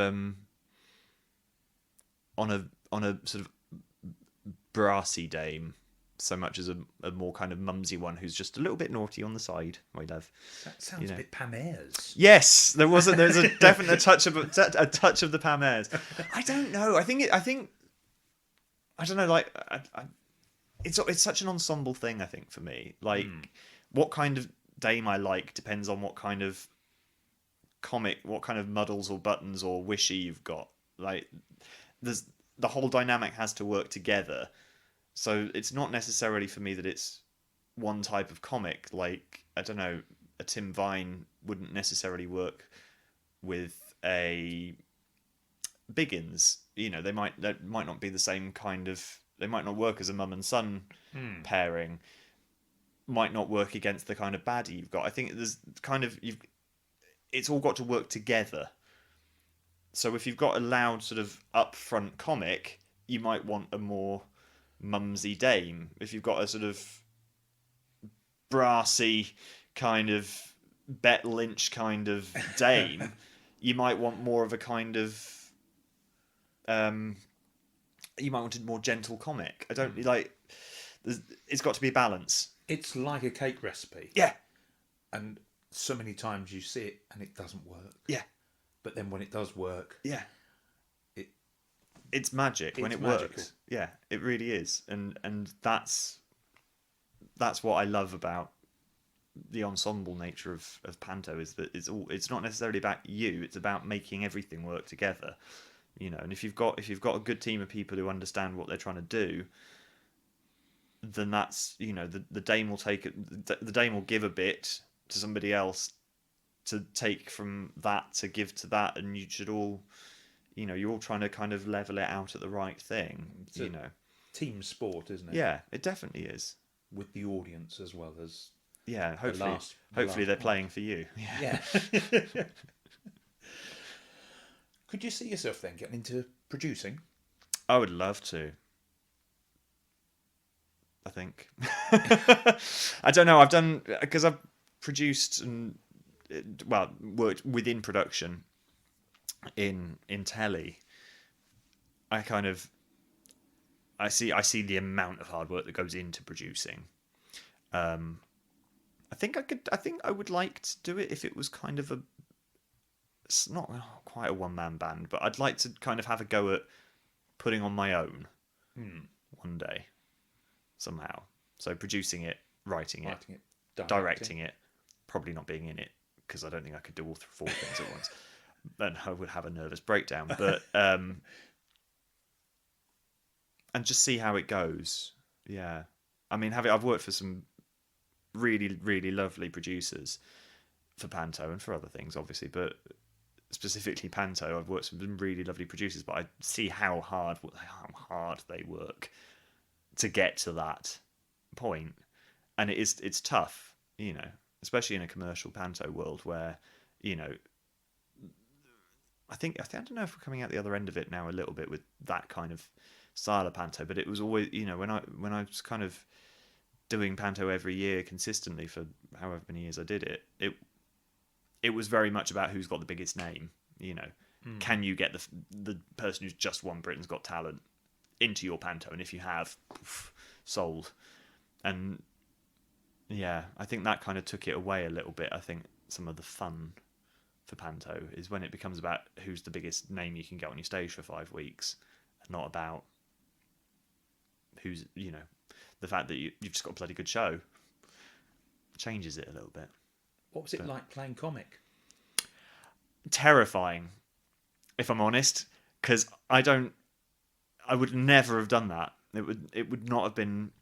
on a sort of brassy dame so much as a more kind of mumsy one who's just a little bit naughty on the side, my love. That sounds a bit Pam Ayres. Yes, there's a definite touch of a touch of the Pam Ayres. I don't know. I think I don't know. Like it's such an ensemble thing. I think for me, like what kind of dame I like depends on what kind of comic, what kind of muddles or buttons or wishy you've got. Like the whole dynamic has to work together. So it's not necessarily for me that it's one type of comic. Like, I don't know, a Tim Vine wouldn't necessarily work with a Biggins. You know, they might not be the same kind of. They might not work as a mum and son pairing. Might not work against the kind of baddie you've got. I think there's kind of it's all got to work together. So if you've got a loud sort of upfront comic, you might want a more mumsy dame. If you've got a sort of brassy kind of Bet Lynch kind of dame, you might want more of a kind of you might want a more gentle comic. I don't like. It's got to be a balance. It's like a cake recipe. Yeah. And so many times you see it and it doesn't work. Yeah. But then when it does work, it's magic when it works. Yeah, it really is, and that's what I love about the ensemble nature of Panto, is that it's not necessarily about you. It's about making everything work together. You know, and if you've got a good team of people who understand what they're trying to do, then that's, you know, the dame will take it. The dame will give a bit to somebody else to take from that to give to that, and you should all. You know, you're all trying to kind of level it out at the right thing. It's you know, team sport, isn't it? Yeah, it definitely is. With the audience as well as hopefully they're playing for you. Yeah. Could you see yourself then getting into producing? I would love to. I think. I don't know. Because I've produced and worked within production. In telly, I see the amount of hard work that goes into producing. I think I would like to do it if it was kind of it's not quite a one-man band, but I'd like to kind of have a go at putting on my own one day somehow. So producing it, writing it, directing it, probably not being in it, because I don't think I could do all 4 things at once. Then I would have a nervous breakdown. But and just see how it goes. Yeah, I mean, I've worked for some really, really lovely producers for Panto and for other things, obviously, but specifically Panto, I've worked with some really lovely producers. But I see how hard they work to get to that point, and it's tough, you know, especially in a commercial Panto world where, you know. I don't know if we're coming out the other end of it now a little bit with that kind of style of Panto, but it was always, you know, when I was kind of doing Panto every year consistently for however many years I did it, it was very much about who's got the biggest name, you know. Can you get the person who's just won Britain's Got Talent into your Panto? And if you have, sold. And yeah, I think that kind of took it away a little bit. I think some of the fun for Panto is when it becomes about who's the biggest name you can get on your stage for 5 weeks, and not about who's, you know, the fact that you've just got a bloody good show changes it a little bit. What was it like playing comic? Terrifying, if I'm honest, because I would never have done that. It would not have been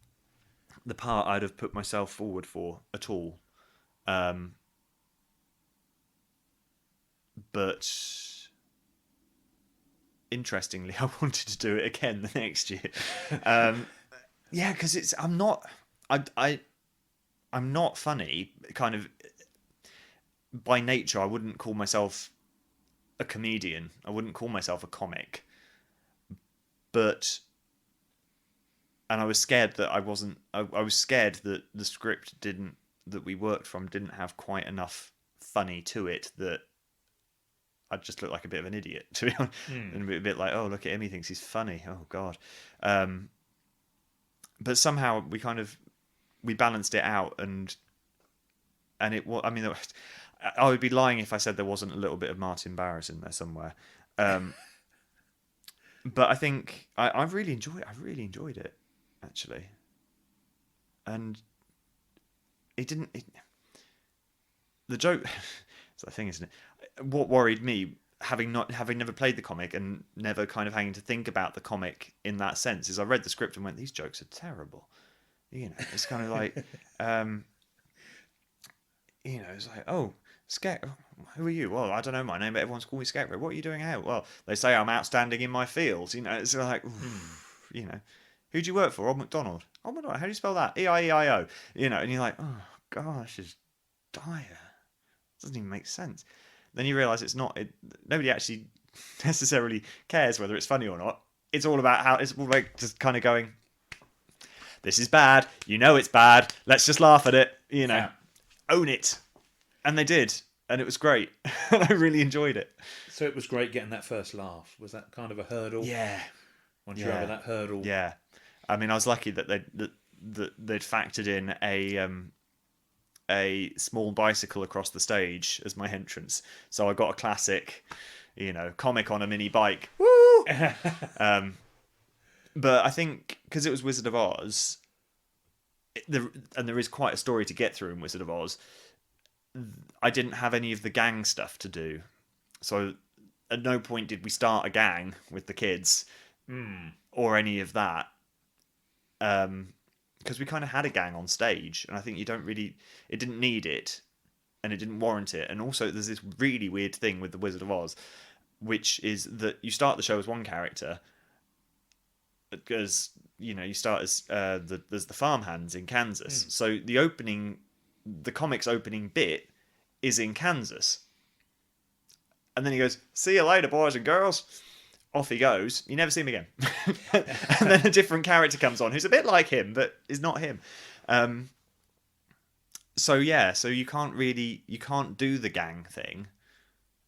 the part I'd have put myself forward for at all. But interestingly, I wanted to do it again the next year. Yeah, because I'm not funny. Kind of by nature, I wouldn't call myself a comedian. I wouldn't call myself a comic. And I was scared that I wasn't. I was scared that the script that we worked from didn't have quite enough funny to it, that I'd just look like a bit of an idiot, to be honest. And a bit like, oh, look at him, he thinks he's funny. Oh God. But somehow we balanced it out, and it was. I mean, I would be lying if I said there wasn't a little bit of Martin Barris in there somewhere. But I think I really enjoyed it. I really enjoyed it, actually. And the joke. It's the thing, isn't it? What worried me, having never played the comic and never kind of having to think about the comic in that sense, is I read the script and went, these jokes are terrible. You know, it's kind of like, it's like, oh, who are you? Well, I don't know my name, but everyone's calling me Scarecrow. What are you doing out? Well, they say I'm outstanding in my field. You know, it's like, who do you work for? Old MacDonald. Old MacDonald. How do you spell that? E-I-E-I-O. You know, and you're like, oh gosh, it's dire. It doesn't even make sense. Then you realise nobody actually necessarily cares whether it's funny or not. It's all about just kind of going, this is bad. You know it's bad. Let's just laugh at it. You know, own it. And they did. And it was great. And I really enjoyed it. So it was great getting that first laugh. Was that kind of a hurdle? Yeah. Once you're over that hurdle. Yeah. I mean, I was lucky that they'd factored in a small bicycle across the stage as my entrance. So I got a classic, comic on a mini bike. Woo! But I think because it was Wizard of Oz, and there is quite a story to get through in Wizard of Oz, I didn't have any of the gang stuff to do. So at no point did we start a gang with the kids or any of that. Because we kind of had a gang on stage, and I think it didn't need it, and it didn't warrant it. And also there's this really weird thing with the Wizard of Oz, which is that you start the show as one character, because you start as there's the farmhands in Kansas. So the comic's opening bit is in Kansas, and then he goes, "See you later, boys and girls." Off he goes. You never see him again. And then a different character comes on who's a bit like him, but is not him. So you can't do the gang thing,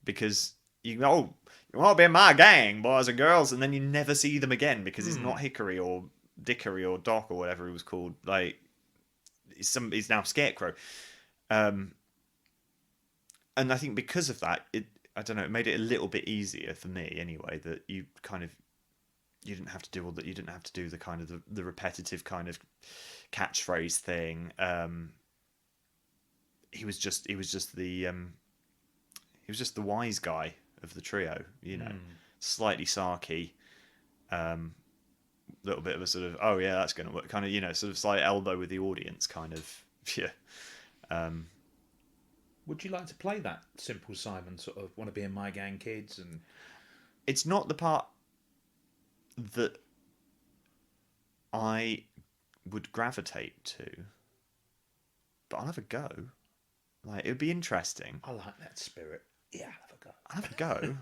because you want to be in my gang, boys and girls, and then you never see them again because it's not Hickory or Dickory or Doc or whatever he was called. Like, he's now Scarecrow. And I think because of that, I don't know, it made it a little bit easier for me anyway, that you didn't have to do all that. You didn't have to do the kind of the repetitive kind of catchphrase thing. He was just the wise guy of the trio, slightly sarky, little bit of a sort of, oh yeah, that's going to work, kind of, sort of slight elbow with the audience, kind of, yeah. Would you like to play that Simple Simon sort of want to be in my gang, kids? And it's not the part that I would gravitate to, but I'll have a go. Like, it would be interesting. I like that spirit. Yeah, I'll have a go.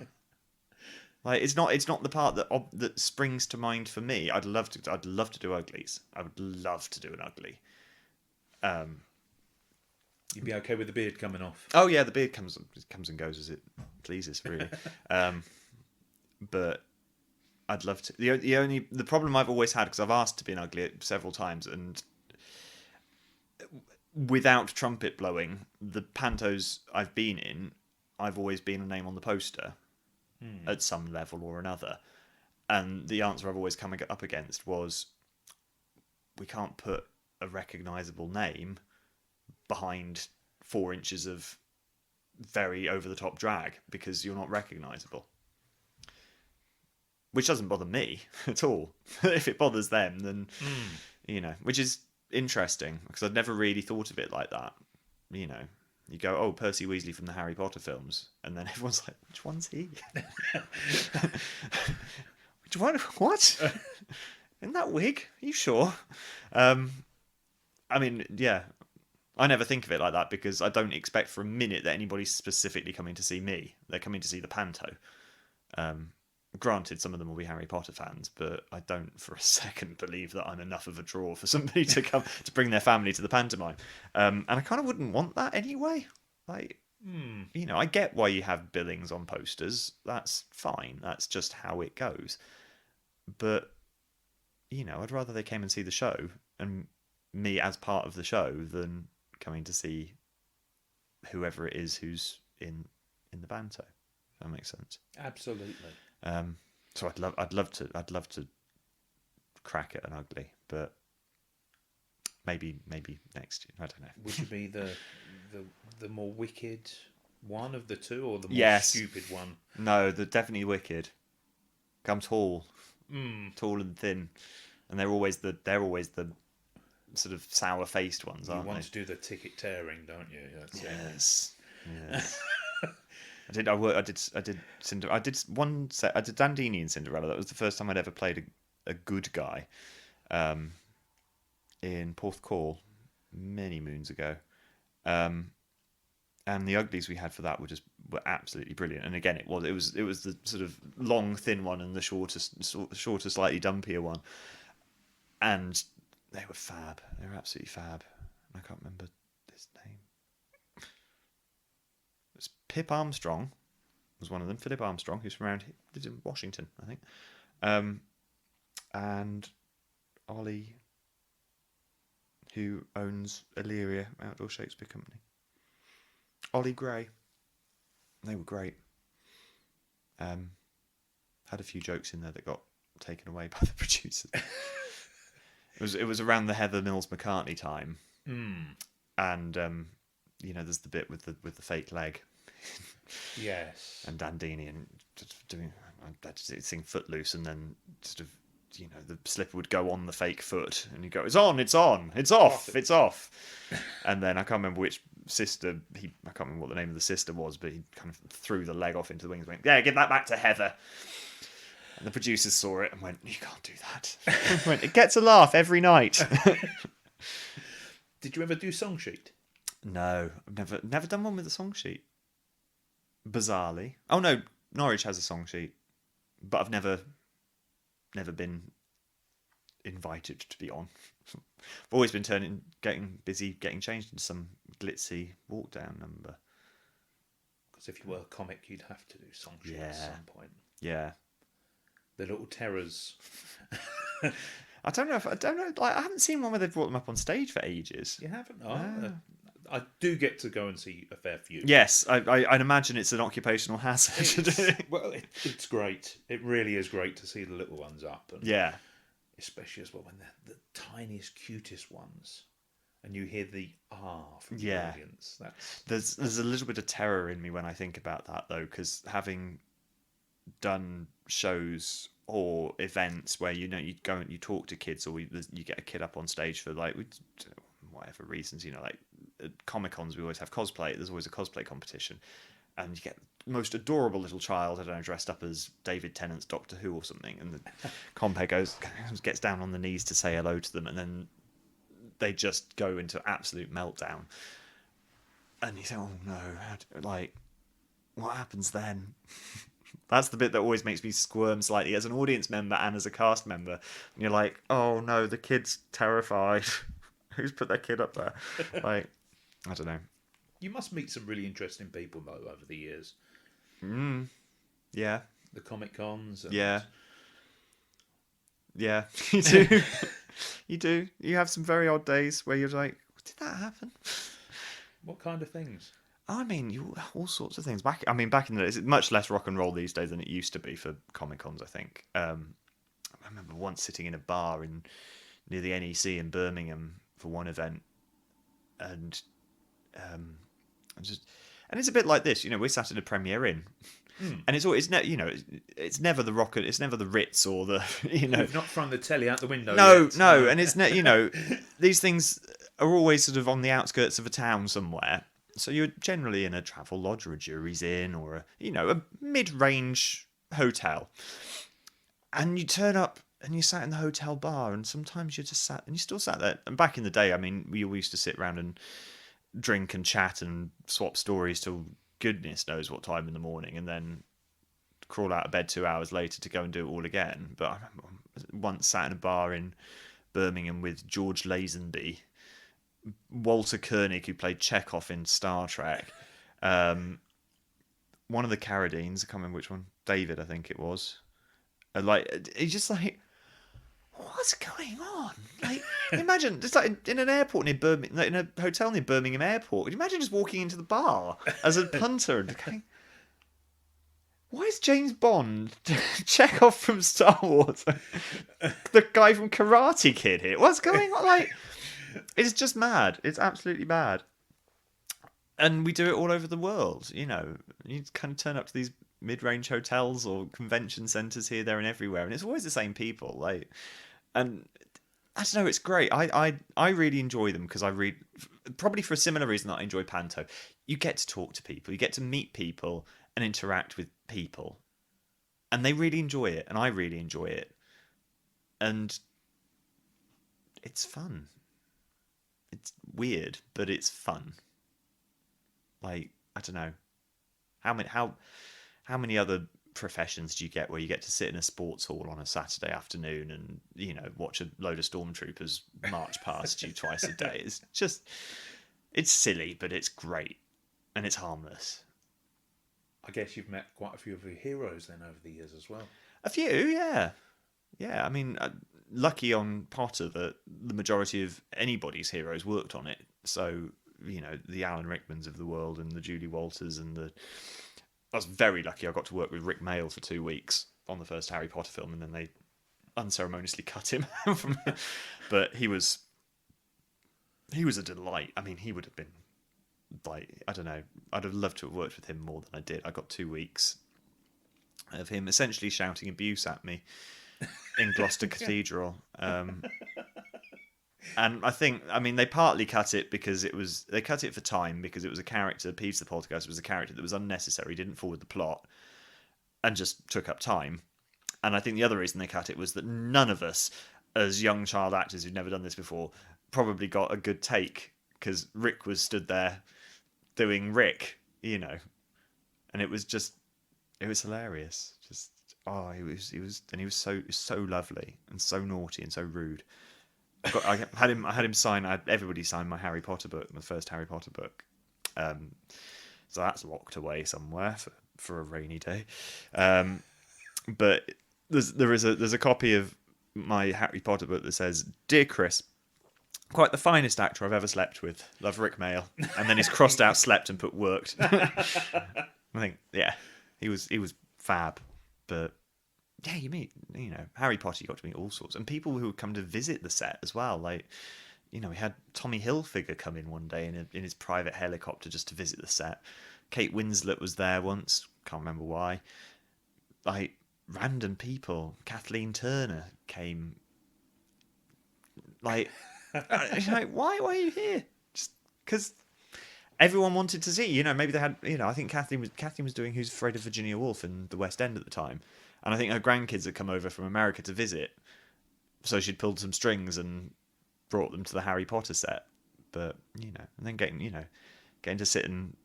Like, it's not the part that springs to mind for me. I'd love to do Uglies. I would love to do an Ugly. You'd be okay with the beard coming off? Oh yeah, the beard comes and goes as it pleases, really. But I'd love to. The problem I've always had, because I've asked to be an Ugly several times, and without trumpet blowing, the pantos I've been in, I've always been a name on the poster at some level or another. And the answer I've always come up against was, we can't put a recognisable name behind 4 inches of very over-the-top drag because you're not recognisable. Which doesn't bother me at all. If it bothers them, then, which is interesting, because I'd never really thought of it like that, You go, oh, Percy Weasley from the Harry Potter films, and then everyone's like, which one's he? Which one? What? In that wig? Are you sure? I mean, yeah. I never think of it like that because I don't expect for a minute that anybody's specifically coming to see me. They're coming to see the Panto. Granted, some of them will be Harry Potter fans, but I don't for a second believe that I'm enough of a draw for somebody to come to bring their family to the pantomime. And I kind of wouldn't want that anyway. Like, you know, I get why you have billings on posters. That's fine. That's just how it goes. But, you know, I'd rather they came and see the show and me as part of the show than coming to see whoever it is who's in the Panto. If that makes sense. Absolutely. So I'd love to crack at an ugly, but maybe next year. I don't know. Would you be the more wicked one of the two, or the more stupid one? No, definitely wicked. I'm tall, tall and thin, and they're always the sort of sour-faced ones, aren't they? You want to do the ticket tearing, don't you? That's yes. I did Dandini in Cinderella. That was the first time I'd ever played a good guy. In Porthcawl many moons ago. And the uglies we had for that were absolutely brilliant. And again, it was the sort of long, thin one and the shorter, slightly dumpier one. And they were fab. They were absolutely fab. I can't remember his name. It's Pip Armstrong was one of them. Philip Armstrong, who's from around here, lives in Washington, I think. And Ollie, who owns Illyria Outdoor Shakespeare Company. Ollie Gray. They were great. Had a few jokes in there that got taken away by the producers. It was around the Heather Mills McCartney time, and you know, there's the bit with the fake leg. Yes. And Dandini and just doing, I'd sing Footloose, and then sort of, you know, the slipper would go on the fake foot, and you go, it's on, it's on, it's off, it's off. And then I can't remember which sister I can't remember what the name of the sister was, but he kind of threw the leg off into the wings, and went, yeah, give that back to Heather. And the producers saw it and went, you can't do that. Went, it gets a laugh every night. Did you ever do song sheet? No, I've never done one with a song sheet. Bizarrely. Oh no, Norwich has a song sheet, but I've never been invited to be on. I've always been getting busy, getting changed into some glitzy walk down number. Because if you were a comic, you'd have to do song sheet at some point. Yeah. The little terrors. I don't know. Like, I haven't seen one where they've brought them up on stage for ages. You haven't? Oh, I do get to go and see a fair few. Yes, I'd imagine it's an occupational hazard. Well, it's great. It really is great to see the little ones up. And yeah. Especially as well when they're the tiniest, cutest ones. And you hear the from the audience. There's a little bit of terror in me when I think about that, though, because having done shows or events where, you know, you go and you talk to kids, or you get a kid up on stage for, like, whatever reasons, you know, like at Comic-Cons we always have cosplay. There's always a cosplay competition, and you get the most adorable little child, I don't know, dressed up as David Tennant's Doctor Who or something, and the compere gets down on the knees to say hello to them, and then they just go into absolute meltdown, and you think, oh no, like, what happens then? That's the bit that always makes me squirm slightly as an audience member and as a cast member. And you're like, oh no, the kid's terrified. Who's put their kid up there? Like, I don't know. You must meet some really interesting people, though, over the years. Yeah. The Comic-Cons. Yeah. Yeah, you do. You do. You have some very odd days where you're like, did that happen? What kind of things? I mean, all sorts of things. Back in the days, it's much less rock and roll these days than it used to be for Comic-Cons, I think. I remember once sitting in a bar near the NEC in Birmingham for one event, and it's a bit like this, you know. We sat in a Premier Inn, and it's never the rock, it's never the Ritz or the, you know, We've not thrown the telly out the window. No, and it's you know, these things are always sort of on the outskirts of a town somewhere. So you're generally in a travel lodge or a jury's inn or a mid-range hotel, and you turn up and you sat in the hotel bar, and sometimes you just sat and you still sat there. And back in the day, I mean, we all used to sit around and drink and chat and swap stories till goodness knows what time in the morning, and then crawl out of bed 2 hours later to go and do it all again. But I remember once sat in a bar in Birmingham with George Lazenby, Walter Koenig, who played Chekhov in Star Trek, one of the Carradines, I can't remember which one, David, I think it was. He's just like, what's going on? Like, imagine just like in an airport near Birmingham, like in a hotel near Birmingham Airport. Could you imagine just walking into the bar as a punter and going, why is James Bond, Chekhov from Star Wars, the guy from Karate Kid here? What's going on? Like, it's just mad. It's absolutely mad. And we do it all over the world. You kind of turn up to these mid-range hotels or convention centres here, there, and everywhere, and it's always the same people. Like, and I don't know, it's great. I really enjoy them because I read, probably for a similar reason that I enjoy Panto. You get to talk to people, you get to meet people and interact with people, and they really enjoy it, and I really enjoy it, and it's fun. It's weird, but it's fun. Like, I don't know, how many other professions do you get where you get to sit in a sports hall on a Saturday afternoon and watch a load of stormtroopers march past you twice a day? It's silly, but it's great, and it's harmless. I guess you've met quite a few of your heroes then over the years as well. A few, yeah. I mean, lucky on Potter that the majority of anybody's heroes worked on it. So the Alan Rickmans of the world and the Julie Walters and I was very lucky. I got to work with Rick Mayall for 2 weeks on the first Harry Potter film, and then they unceremoniously cut him from. But he was a delight. I mean, he would have been like, I don't know. I'd have loved to have worked with him more than I did. I got 2 weeks of him essentially shouting abuse at me in Gloucester Cathedral. And they partly cut it because they cut it for time, because it was a character, Peeves the Poltergeist was a character that was unnecessary, didn't forward the plot, and just took up time. And I think the other reason they cut it was that none of us, as young child actors who'd never done this before, probably got a good take, because Rick was stood there doing Rick, and it was hilarious. He was so lovely and so naughty and so rude. I had him sign. Everybody signed my Harry Potter book, my first Harry Potter book. So that's locked away somewhere for a rainy day. But there's a copy of my Harry Potter book that says, "Dear Chris, quite the finest actor I've ever slept with. Love, Rick Mayall." And then he's crossed out slept and put worked. I think, yeah, he was fab. But yeah, you meet, Harry Potter, you got to meet all sorts. And people who would come to visit the set as well. Like, we had Tommy Hilfiger come in one day in his private helicopter just to visit the set. Kate Winslet was there once, can't remember why. Like, random people. Kathleen Turner came. Like, why are you here? Just because everyone wanted to see. Maybe they had. I think Kathleen was doing Who's Afraid of Virginia Woolf in the West End at the time, and I think her grandkids had come over from America to visit, so she'd pulled some strings and brought them to the Harry Potter set. But and then getting to sit and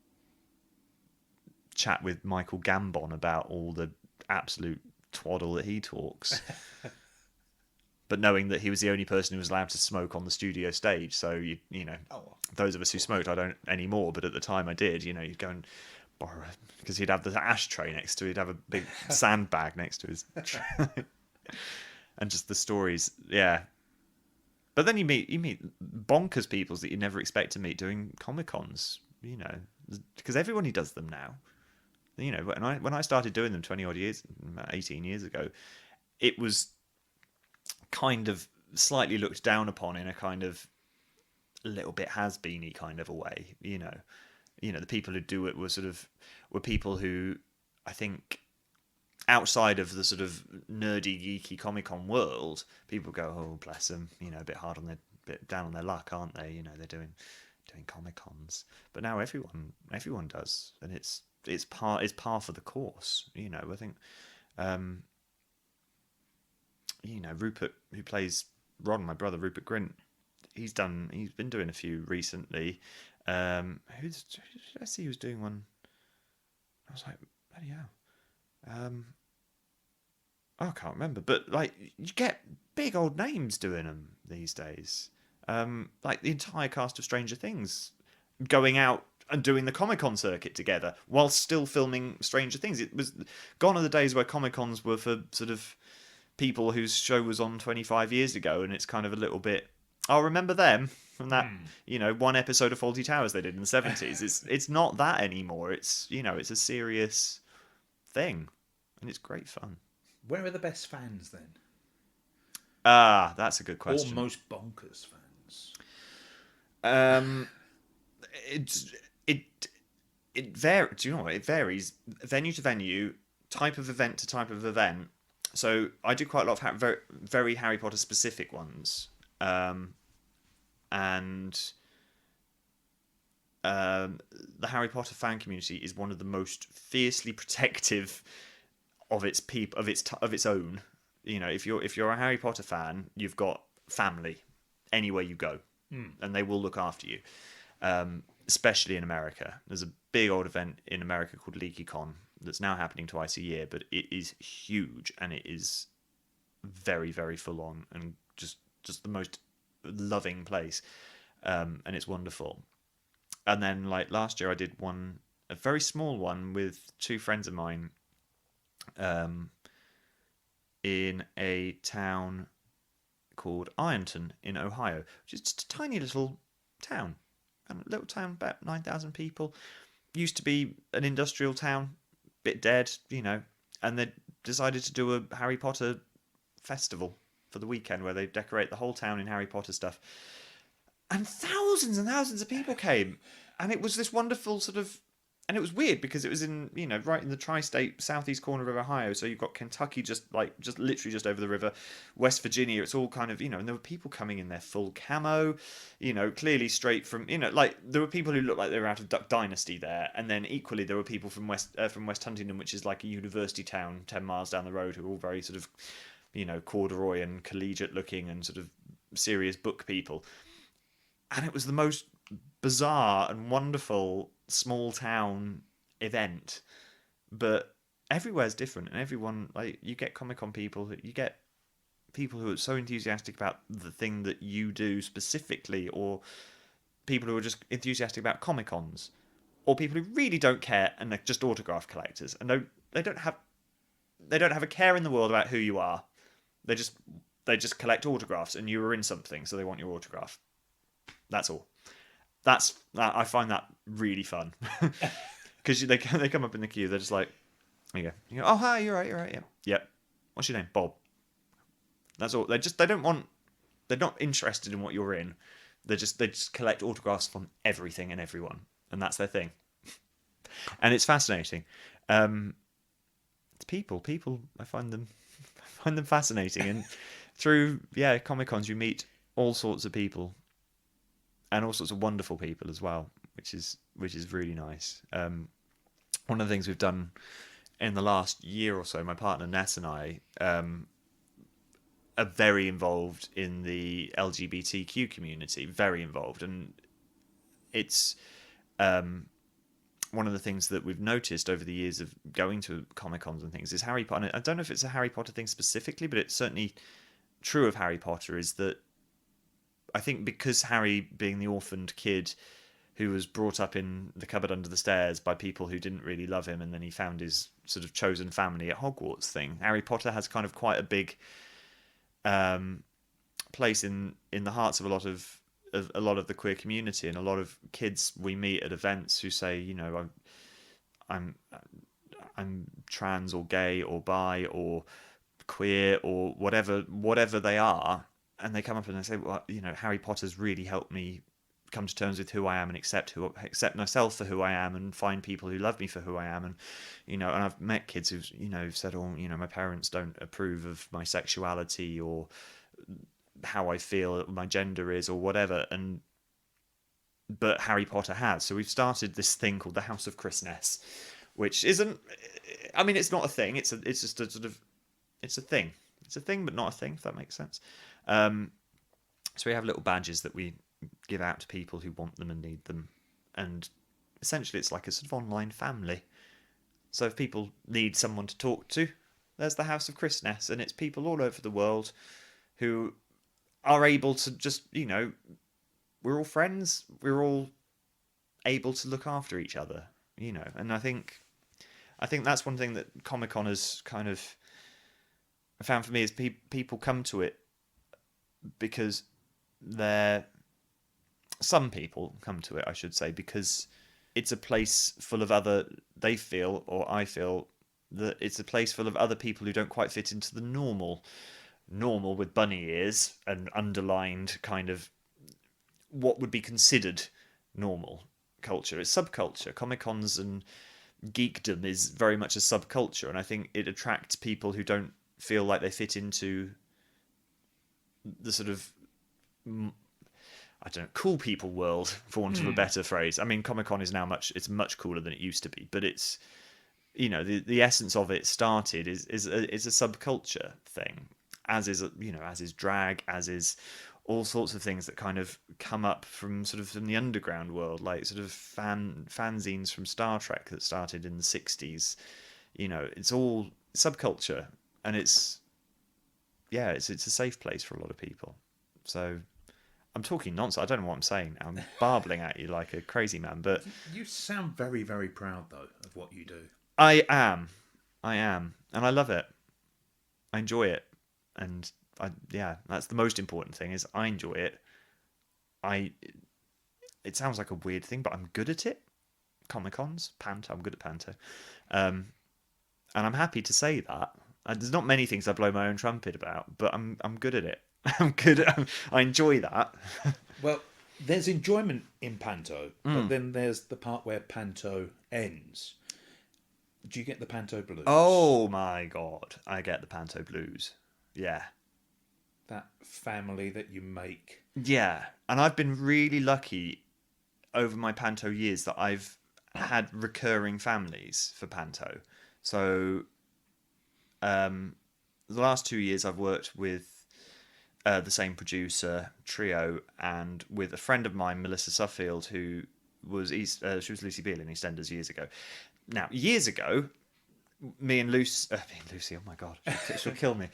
chat with Michael Gambon about all the absolute twaddle that he talks. But knowing that he was the only person who was allowed to smoke on the studio stage, so those of us who smoked, I don't anymore, but at the time I did. You'd go and borrow, because he'd have the ashtray next to it, he'd have a big sandbag next to his tray. And just the stories, yeah. But then you meet bonkers peoples that you never expect to meet doing Comic-Cons, because everybody does them now. When I started doing them 20 odd years, 18 years ago, it was kind of slightly looked down upon in a kind of a little bit has-beeny kind of a way. The people who do it were people who, I think, outside of the sort of nerdy, geeky Comic-Con world, people go, oh, bless them, a bit down on their luck, aren't they? They're doing Comic Cons, but now everyone does, and it's par for the course. I think, Rupert, who plays Ron, my brother Rupert Grint, he's been doing a few recently. Who did I see who was doing one? I was like, bloody hell. I can't remember, but like you get big old names doing them these days. Like the entire cast of Stranger Things going out and doing the Comic-Con circuit together while still filming Stranger Things. It was gone are the days where Comic-Cons were for sort of people whose show was on 25 years ago, and it's kind of a little bit, I'll remember them from that, one episode of Fawlty Towers they did in the 70s. It's not that anymore. It's, it's a serious thing, and it's great fun. Where are the best fans then? That's a good question. Or most bonkers fans? It varies. Do you know what? It varies venue to venue, type of event to type of event. So I do quite a lot of very, very Harry Potter specific ones, and the Harry Potter fan community is one of the most fiercely protective of its of its own. If you're a Harry Potter fan, you've got family anywhere you go, and they will look after you. Especially in America, there's a big old event in America called LeakyCon that's now happening twice a year, but it is huge and it is very, very full on and just the most loving place, and it's wonderful. And then like last year, I did a very small one with two friends of mine. In a town called Ironton in Ohio, which is just a tiny little town. A little town, about 9,000 people. Used to be an industrial town, bit dead, and they decided to do a Harry Potter festival for the weekend where they decorate the whole town in Harry Potter stuff. And thousands of people came. And it was this wonderful sort of... And it was weird because it was in, right in the tri-state southeast corner of Ohio. So you've got Kentucky just literally just over the river. West Virginia, it's all kind of, and there were people coming in their full camo, clearly straight from, like there were people who looked like they were out of Duck Dynasty there. And then equally there were people from West Huntingdon, which is like a university town 10 miles down the road, who are all very sort of, corduroy and collegiate looking and sort of serious book people. And it was the most bizarre and wonderful small town event, but everywhere's different, and everyone, like, you get Comic-Con people, you get people who are so enthusiastic about the thing that you do specifically, or people who are just enthusiastic about Comic-Cons, or people who really don't care and they're just autograph collectors, and they don't have a care in the world about who you are. They just collect autographs, and you were in something, so they want your autograph. That's all. I find that really fun, because they come up in the queue. They're just like, there you go. You go, oh hi, you're right, yeah. What's your name? Bob. That's all. They're not interested in what you're in. They just collect autographs from everything and everyone, and that's their thing. And it's fascinating. It's people. I find them fascinating, and through Comic-Cons you meet all sorts of people. And all sorts of wonderful people as well, which is really nice. One of the things we've done in the last year or so, my partner Ness and I are very involved in the LGBTQ community, very involved, and it's one of the things that we've noticed over the years of going to Comic-Cons and things is Harry Potter. I don't know if it's a Harry Potter thing specifically, but it's certainly true of Harry Potter, is that I think because Harry, being the orphaned kid who was brought up in the cupboard under the stairs by people who didn't really love him, and then he found his sort of chosen family at Hogwarts thing, Harry Potter has kind of quite a big place in the hearts of a lot of the queer community, and a lot of kids we meet at events who say, I'm trans or gay or bi or queer or whatever they are. And they come up and they say, well, Harry Potter's really helped me come to terms with who I am and accept myself for who I am, and find people who love me for who I am. And, and I've met kids who've said, oh, my parents don't approve of my sexuality or how I feel my gender is or whatever. And but Harry Potter has. So we've started this thing called the House of Christmas, which isn't. I mean, it's not a thing. It's just a sort of. It's a thing. It's a thing, but not a thing. If that makes sense. So we have little badges that we give out to people who want them and need them, and essentially it's like a sort of online family. So if people need someone to talk to, there's the House of Christmas, and it's people all over the world who are able to just, we're all friends. We're all able to look after each other, and I think that's one thing that Comic-Con has kind of found for me is people come to it because some people come to it, I should say, because it's a place full of I feel that it's a place full of other people who don't quite fit into the normal with bunny ears and underlined kind of what would be considered normal culture. It's subculture. Comic-Cons and geekdom is very much a subculture, and I think it attracts people who don't feel like they fit into the sort of, I don't know, cool people world, for want of a better phrase. I mean, Comic-Con is now much cooler than it used to be, but it's, the essence of it started is a subculture thing, as is drag, as is all sorts of things that kind of come up from the underground world, like sort of fanzines from Star Trek that started in the 60s. It's all subculture, and it's a safe place for a lot of people. So I'm talking nonsense. I don't know what I'm saying now. I'm barbling at you like a crazy man, but You sound very, very proud, though, of what you do. I am, and I love it. I enjoy it, and that's the most important thing. Is I enjoy it. It sounds like a weird thing, but I'm good at it. Comic-Cons, Panto. I'm good at Panto, and I'm happy to say that. There's not many things I blow my own trumpet about, but I'm good at it. I enjoy that. Well, there's enjoyment in Panto, but then there's the part where Panto ends. Do you get the Panto blues? Oh my god, I get the Panto blues. Yeah. That family that you make. Yeah, and I've been really lucky over my Panto years that I've had recurring families for Panto. So, the last 2 years I've worked with the same producer, Trio, and with a friend of mine, Melissa Suffield, who was she was Lucy Beale in EastEnders years ago. Now, years ago, me and Lucy, oh my god, she'll kill me.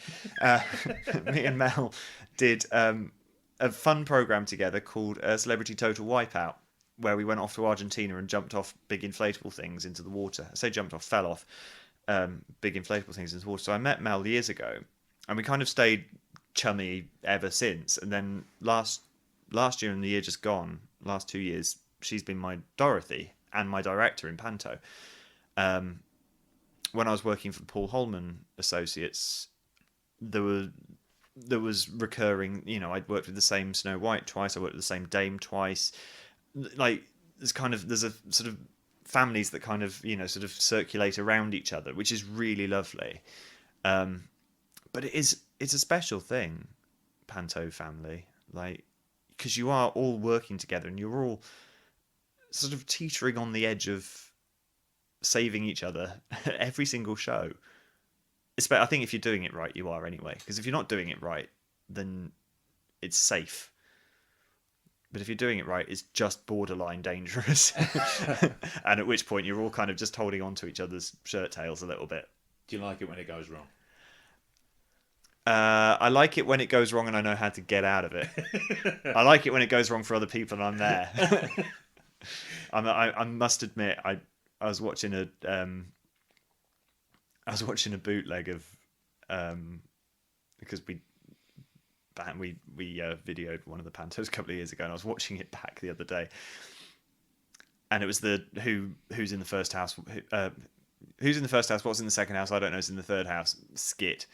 Me and Mel did a fun program together called Celebrity Total Wipeout, where we went off to Argentina and jumped off big inflatable things into the water. I say jumped off, fell off big inflatable things into the water. So I met Mel years ago, and we kind of stayed chummy ever since. And then last year and the year just gone, last 2 years, she's been my Dorothy and my director in Panto. When I was working for Paul Holman Associates, there was recurring, I'd worked with the same Snow White twice, I worked with the same Dame twice. Like, there's a sort of families that kind of, sort of circulate around each other, which is really lovely. But it's a special thing, Panto family, like, because you are all working together and you're all sort of teetering on the edge of saving each other every single show. I think if you're doing it right, you are anyway. Because if you're not doing it right, then it's safe. But if you're doing it right, it's just borderline dangerous. And at which point you're all kind of just holding on to each other's shirt tails a little bit. Do you like it when it goes wrong? I like it when it goes wrong and I know how to get out of it. I like it when it goes wrong for other people and I'm there. I must admit, I was watching a bootleg of because we videoed one of the Pantos a couple of years ago, and I was watching it back the other day, and it was the who's in the first house, who's in the first house, what's in the second house, I don't know, it's in the third house skit,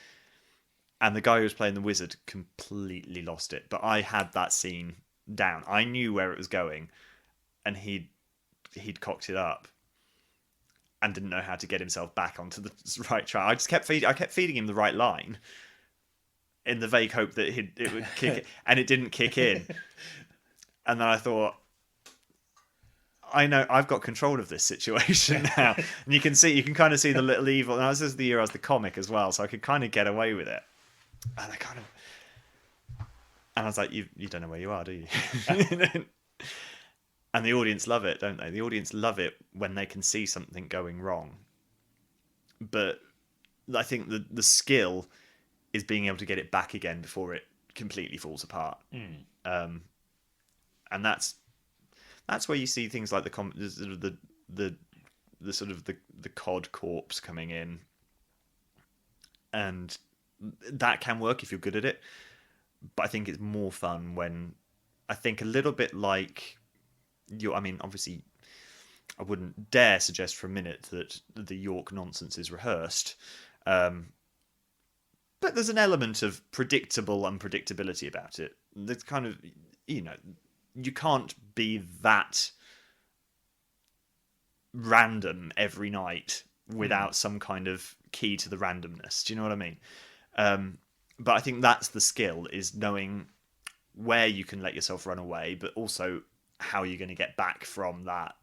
and the guy who was playing the wizard completely lost it, but I had that scene down. I knew where it was going, and he'd cocked it up and didn't know how to get himself back onto the right track. I kept feeding him the right line in the vague hope that it would kick, and it didn't kick in. And then I thought, I know I've got control of this situation now, and you can kind of see the little evil. And this is the year I was the comic as well, so I could kind of get away with it. And I was like, you don't know where you are, do you? And the audience love it, don't they? The audience love it when they can see something going wrong. But I think the skill is being able to get it back again before it completely falls apart. And that's where you see things like the cod corpse coming in, and that can work if you're good at it. But I think it's more fun when, I think a little bit like obviously I wouldn't dare suggest for a minute that the York nonsense is rehearsed. But there's an element of predictable unpredictability about it. There's kind of, you can't be that random every night without some kind of key to the randomness. Do you know what I mean? But I think that's the skill, is knowing where you can let yourself run away, but also how you're going to get back from that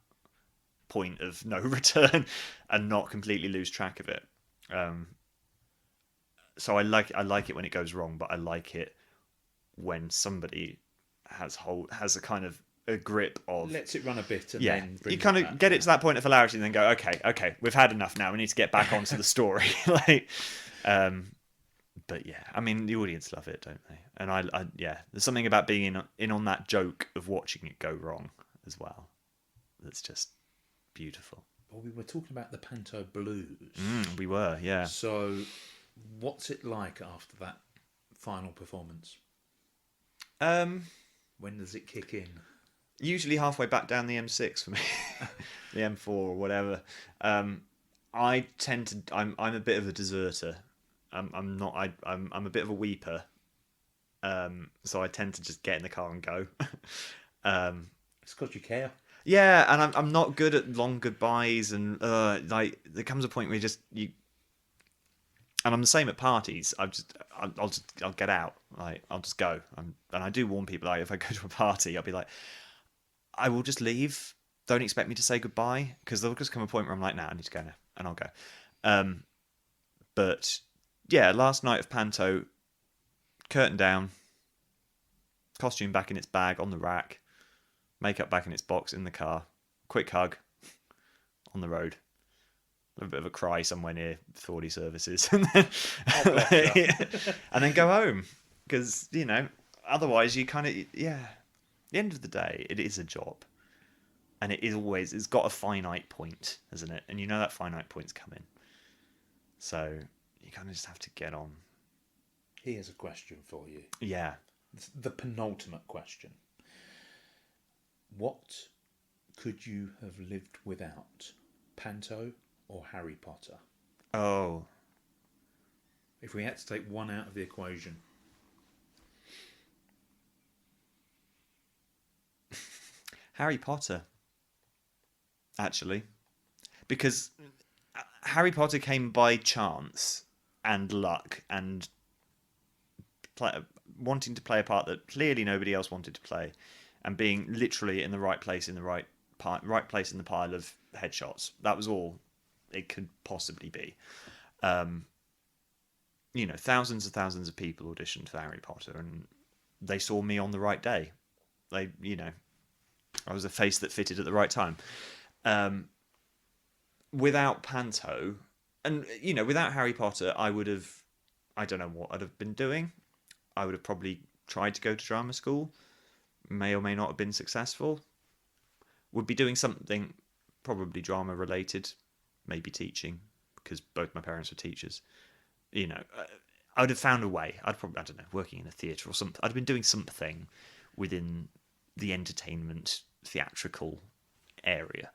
point of no return and not completely lose track of it. So I like it when it goes wrong, but I like it when somebody has a kind of a grip of, lets it run a bit, and then you kind of get it to that point of hilarity, and then go, okay, we've had enough now. We need to get back onto the story. But yeah, I mean, the audience love it, don't they? And I there's something about being in on that joke of watching it go wrong as well. That's just beautiful. Well, we were talking about the Panto Blues. We were, yeah. So, what's it like after that final performance? When does it kick in? Usually halfway back down the M6 for me, the M4 or whatever. I tend to. I'm a bit of a deserter. I'm not. I'm a bit of a weeper. So I tend to just get in the car and go. It's because you care. Yeah, and I'm not good at long goodbyes, and like there comes a point where you. And I'm the same at parties. I'll get out. Like I'll just go. And I do warn people, like if I go to a party, I'll be like, I will just leave. Don't expect me to say goodbye, because there'll just come a point where I'm like, nah, I need to go now, and I'll go. But yeah, last night of Panto, curtain down, costume back in its bag on the rack, makeup back in its box in the car, quick hug, on the road. A bit of a cry somewhere near Thordy services, and then, and then go home, because otherwise you kind of at the end of the day it is a job, and it's got a finite point, isn't it? And that finite point's coming, so you kind of just have to get on. Here's a question for you. Yeah, the penultimate question: what could you have lived without, Panto or Harry Potter? Oh. If we had to take one out of the equation. Harry Potter. Actually. Because Harry Potter came by chance and luck and wanting to play a part that clearly nobody else wanted to play, and being literally in the right place in the right place in the pile of headshots. That was all it could possibly be. Thousands and thousands of people auditioned for Harry Potter, and they saw me on the right day. I was a face that fitted at the right time. Without Panto, and without Harry Potter, I don't know what I'd have been doing. I would have probably tried to go to drama school, may or may not have been successful. Would be doing something probably drama related, maybe teaching, because both my parents were teachers. I would have found a way. I'd probably, working in a theatre or something. I'd have been doing something within the entertainment, theatrical area.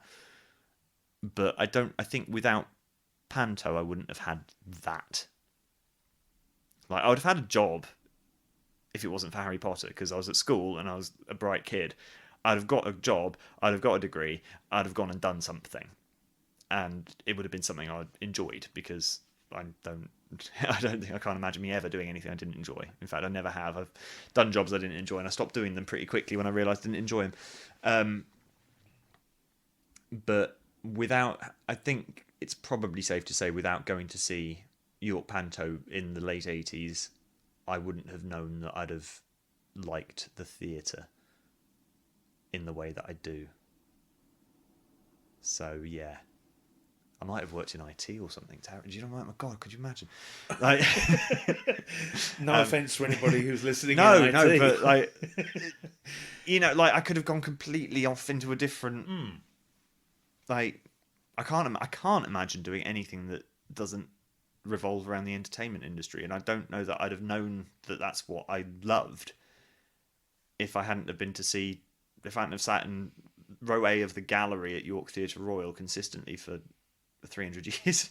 But I think without Panto, I wouldn't have had that. Like, I would have had a job if it wasn't for Harry Potter, because I was at school and I was a bright kid. I'd have got a job, I'd have got a degree, I'd have gone and done something. And it would have been something I'd enjoyed, because I can't imagine me ever doing anything I didn't enjoy. In fact, I never have. I've done jobs I didn't enjoy, and I stopped doing them pretty quickly when I realised I didn't enjoy them. but I think it's probably safe to say, without going to see York Panto in the late 80s, I wouldn't have known that I'd have liked the theatre in the way that I do. So yeah, I might have worked in IT or something. Do you know? My God, could you imagine? Like, No offense to anybody who's listening. no, in no, IT. but like, like I could have gone completely off into a different. Like, I can't imagine doing anything that doesn't revolve around the entertainment industry, and I don't know that I'd have known that that's what I loved if I hadn't have sat in row A of the gallery at York Theatre Royal consistently for 300 years.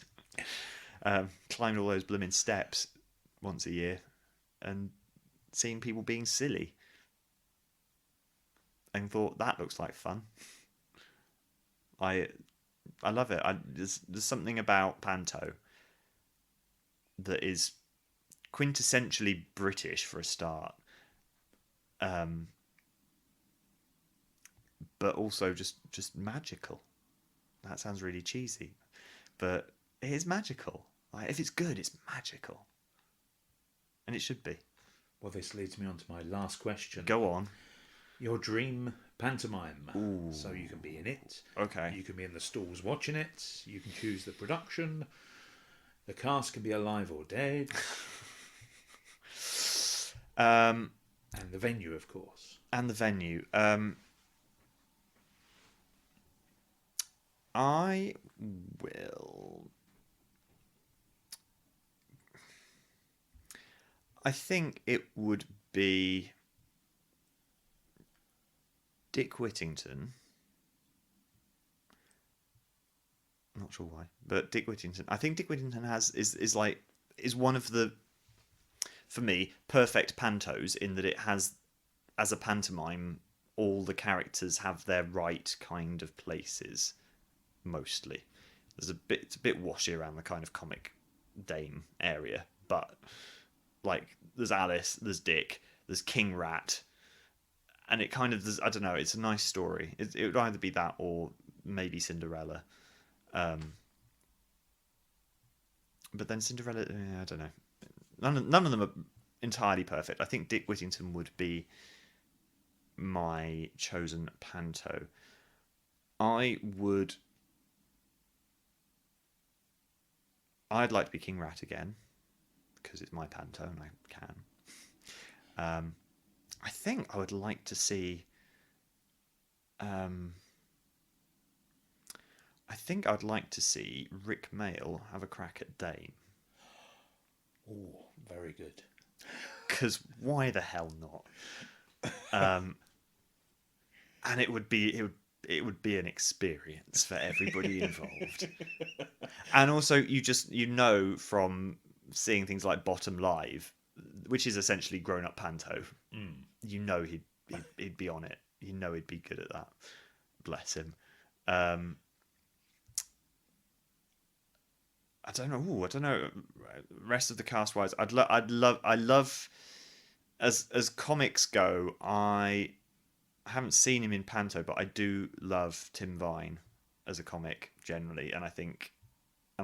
Climbed all those blooming steps once a year and seen people being silly and thought, that looks like fun. I love it. There's something about Panto that is quintessentially British for a start, but also just magical. That sounds really cheesy, but it is magical. Like, if it's good, it's magical, and it should be. Well, this leads me on to my last question. Go on. Your dream pantomime. Ooh. So you can be in it. Okay. You can be in the stalls watching it. You can choose the production. The cast can be alive or dead. And the venue, of course. And the venue. I will. I think it would be Dick Whittington. I'm not sure why, but Dick Whittington. I think Dick Whittington is one of the, for me, perfect pantos, in that it has, as a pantomime, all the characters have their right kind of places. Mostly, it's a bit washy around the kind of comic dame area, but like there's Alice, there's Dick, there's King Rat, and it kind of, I don't know, it's a nice story. It would either be that or maybe Cinderella. But then Cinderella, I don't know. None of them are entirely perfect. I think Dick Whittington would be my chosen panto. I'd like to be King Rat again, because it's my panto and I can. I think I would like to see. I think I'd like to see Rick Mayall have a crack at Dame. Oh, very good. Because why the hell not? And it would be an experience for everybody involved. And also, you know from seeing things like Bottom Live, which is essentially grown-up panto, you know he'd be on it. You know he'd be good at that. Bless him. I don't know. Rest of the cast wise, I love. As comics go, I haven't seen him in panto, but I do love Tim Vine as a comic generally, and I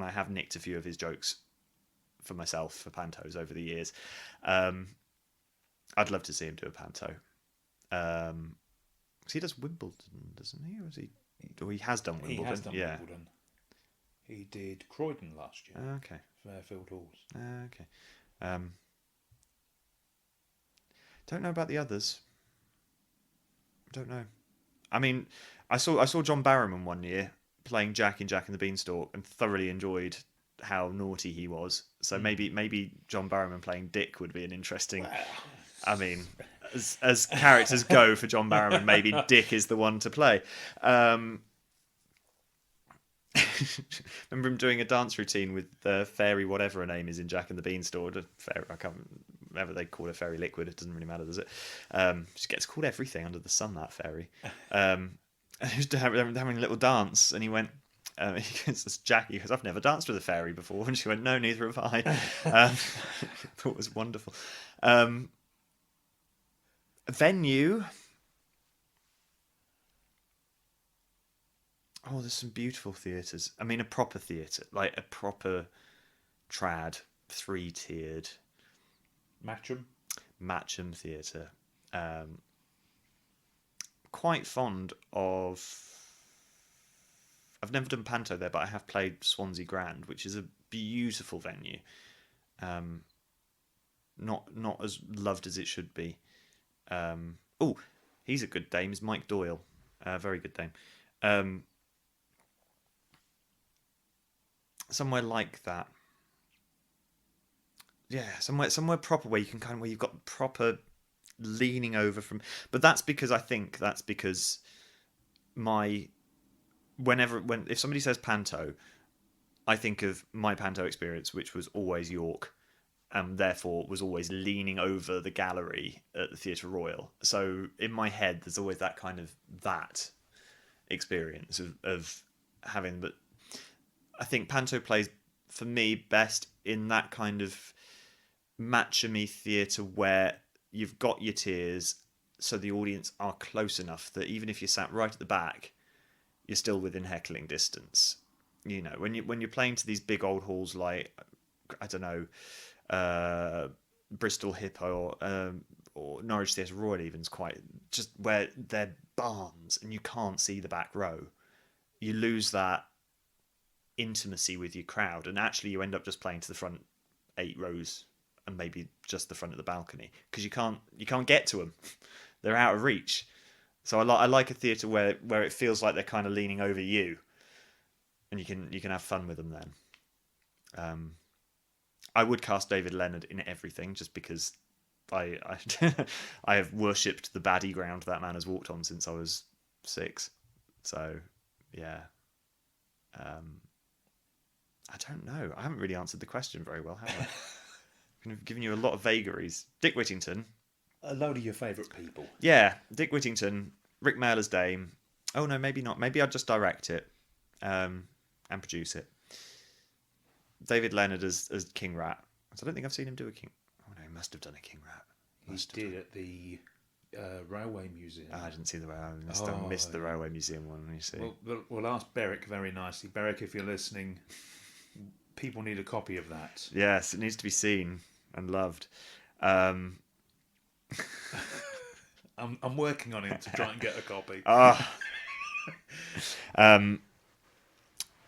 have nicked a few of his jokes for myself for pantos over the years. I'd love to see him do a panto. 'Cause he does Wimbledon, doesn't he? Or he has done Wimbledon. He has done yeah. Wimbledon. He did Croydon last year. Okay. Fairfield Halls. Okay. Don't know about the others. Don't know. I mean, I saw John Barrowman one year playing Jack in Jack and the Beanstalk and thoroughly enjoyed how naughty he was. So maybe John Barrowman playing Dick would be an interesting. Well, I mean, as characters go for John Barrowman, maybe Dick is the one to play. Remember him doing a dance routine with Fairy, whatever her name is in Jack and the Beanstalk. I can't remember, they call her Fairy Liquid. It doesn't really matter, does it? She gets called everything under the sun, that fairy. And he was having a little dance, and he went. He goes, Jackie, because I've never danced with a fairy before, and she went, no, neither have I. Thought it was wonderful. Venue. Oh, there's some beautiful theatres. I mean, a proper theatre, like a proper trad, 3-tiered Matcham theatre. Quite fond of. I've never done Panto there, but I have played Swansea Grand, which is a beautiful venue. Not as loved as it should be. Oh, he's a good dame. Is Mike Doyle, very good dame. Somewhere like that. Yeah, somewhere proper where you can where you've got proper leaning over from. But that's because if somebody says Panto, I think of my Panto experience, which was always York, and therefore was always leaning over the gallery at the Theatre Royal. So in my head, there's always that kind of that experience of having. But I think Panto plays for me best in that kind of Matchamy theatre where you've got your tiers, so the audience are close enough that even if you're sat right at the back, you're still within heckling distance. You know, when you're playing to these big old halls like, I don't know, Bristol Hippo or Norwich Theatre Royal even's quite just where they're barns and you can't see the back row. You lose that intimacy with your crowd, and actually you end up just playing to the front 8 rows and maybe just the front of the balcony because you can't get to them. They're out of reach. So I like a theatre where it feels like they're kind of leaning over you, and you can have fun with them then. I would cast David Leonard in everything just because I I have worshipped the baddie ground that man has walked on since I was 6. So yeah. I don't know. I haven't really answered the question very well, have I? I've given you a lot of vagaries. Dick Whittington. A load of your favourite people. Yeah, Dick Whittington, Rick Mail as Dame. Oh no, maybe not. Maybe I'd just direct it and produce it. David Leonard as King Rat. So I don't think I've seen him do a King. Oh no, he must have done a King Rat. He did at the Railway Museum. I didn't see the Railway. I missed the Railway Museum one. You see. We'll ask Beric very nicely. Beric, if you're listening, people need a copy of that. Yes, it needs to be seen and loved. I'm working on it to try and get a copy.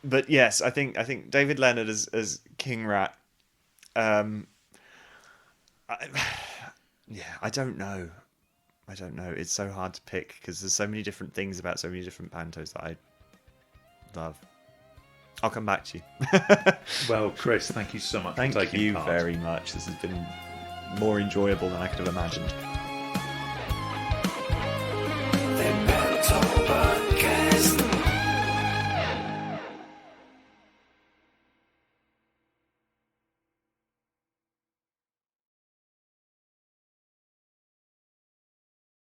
But yes, I think David Leonard as King Rat. I don't know. It's so hard to pick because there's so many different things about so many different pantos that I love. I'll come back to you. Well, Chris, thank you so much for taking part. Thank you very much. This has been more enjoyable than I could have imagined.